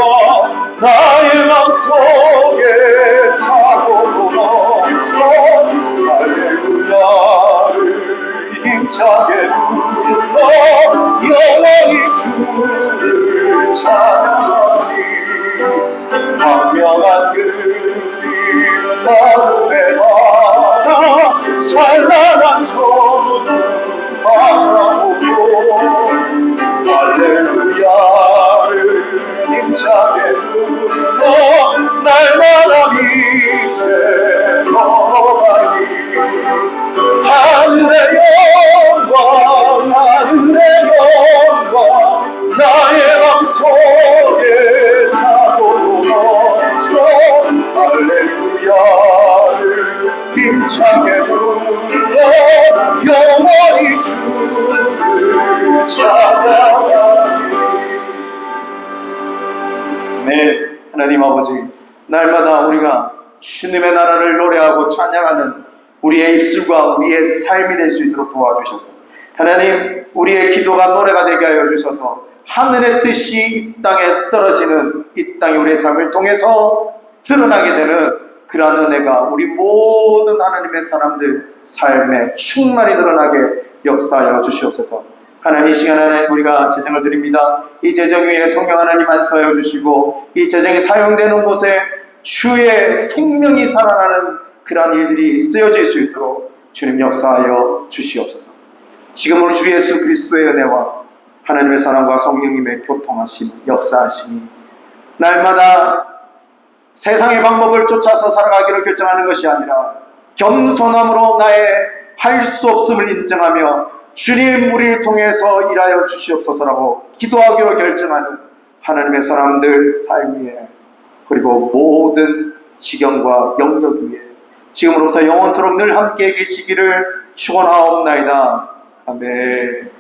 나의 맘속에 차고도 넘쳐 할렐루야를 힘차게 불러 영원히 주를 찬양하니 광명한 그림 마음에 받아 찬란한 천국 바라보고 할렐루야를 힘차게 불러 날마다 빛에 걸어가니 하늘의 영광 하늘의 영광 나의 맘속에 차고도 넘쳐 할렐루야를 힘차게 불러 영원히 주를 찬양하니. 네, 하나님 아버지, 날마다 우리가 주님의 나라를 노래하고 찬양하는 우리의 입술과 우리의 삶이 될 수 있도록 도와주셔서 하나님, 우리의 기도가 노래가 되게 하여 주셔서 하늘의 뜻이 이 땅에 떨어지는 이 땅의 우리의 삶을 통해서 드러나게 되는 그러한 은혜가 우리 모든 하나님의 사람들 삶에 충만히 드러나게 역사하여 주시옵소서. 하나님, 이 시간에 우리가 제정을 드립니다. 이 제정 위에 성령 하나님 안수하여 주시고 이 제정이 사용되는 곳에 주의 생명이 살아나는 그러한 일들이 쓰여질 수 있도록 주님 역사하여 주시옵소서. 지금으로 주 예수 그리스도의 은혜와 하나님의 사랑과 성령님의 교통하심, 역사하심이 날마다 세상의 방법을 쫓아서 살아가기로 결정하는 것이 아니라 겸손함으로 나의 할 수 없음을 인정하며 주님 우리를 통해서 일하여 주시옵소서라고 기도하기로 결정하는 하나님의 사람들 삶 위에, 그리고 모든 지경과 영역 위에 지금으로부터 영원토록 늘 함께 계시기를 축원하옵나이다. 아멘.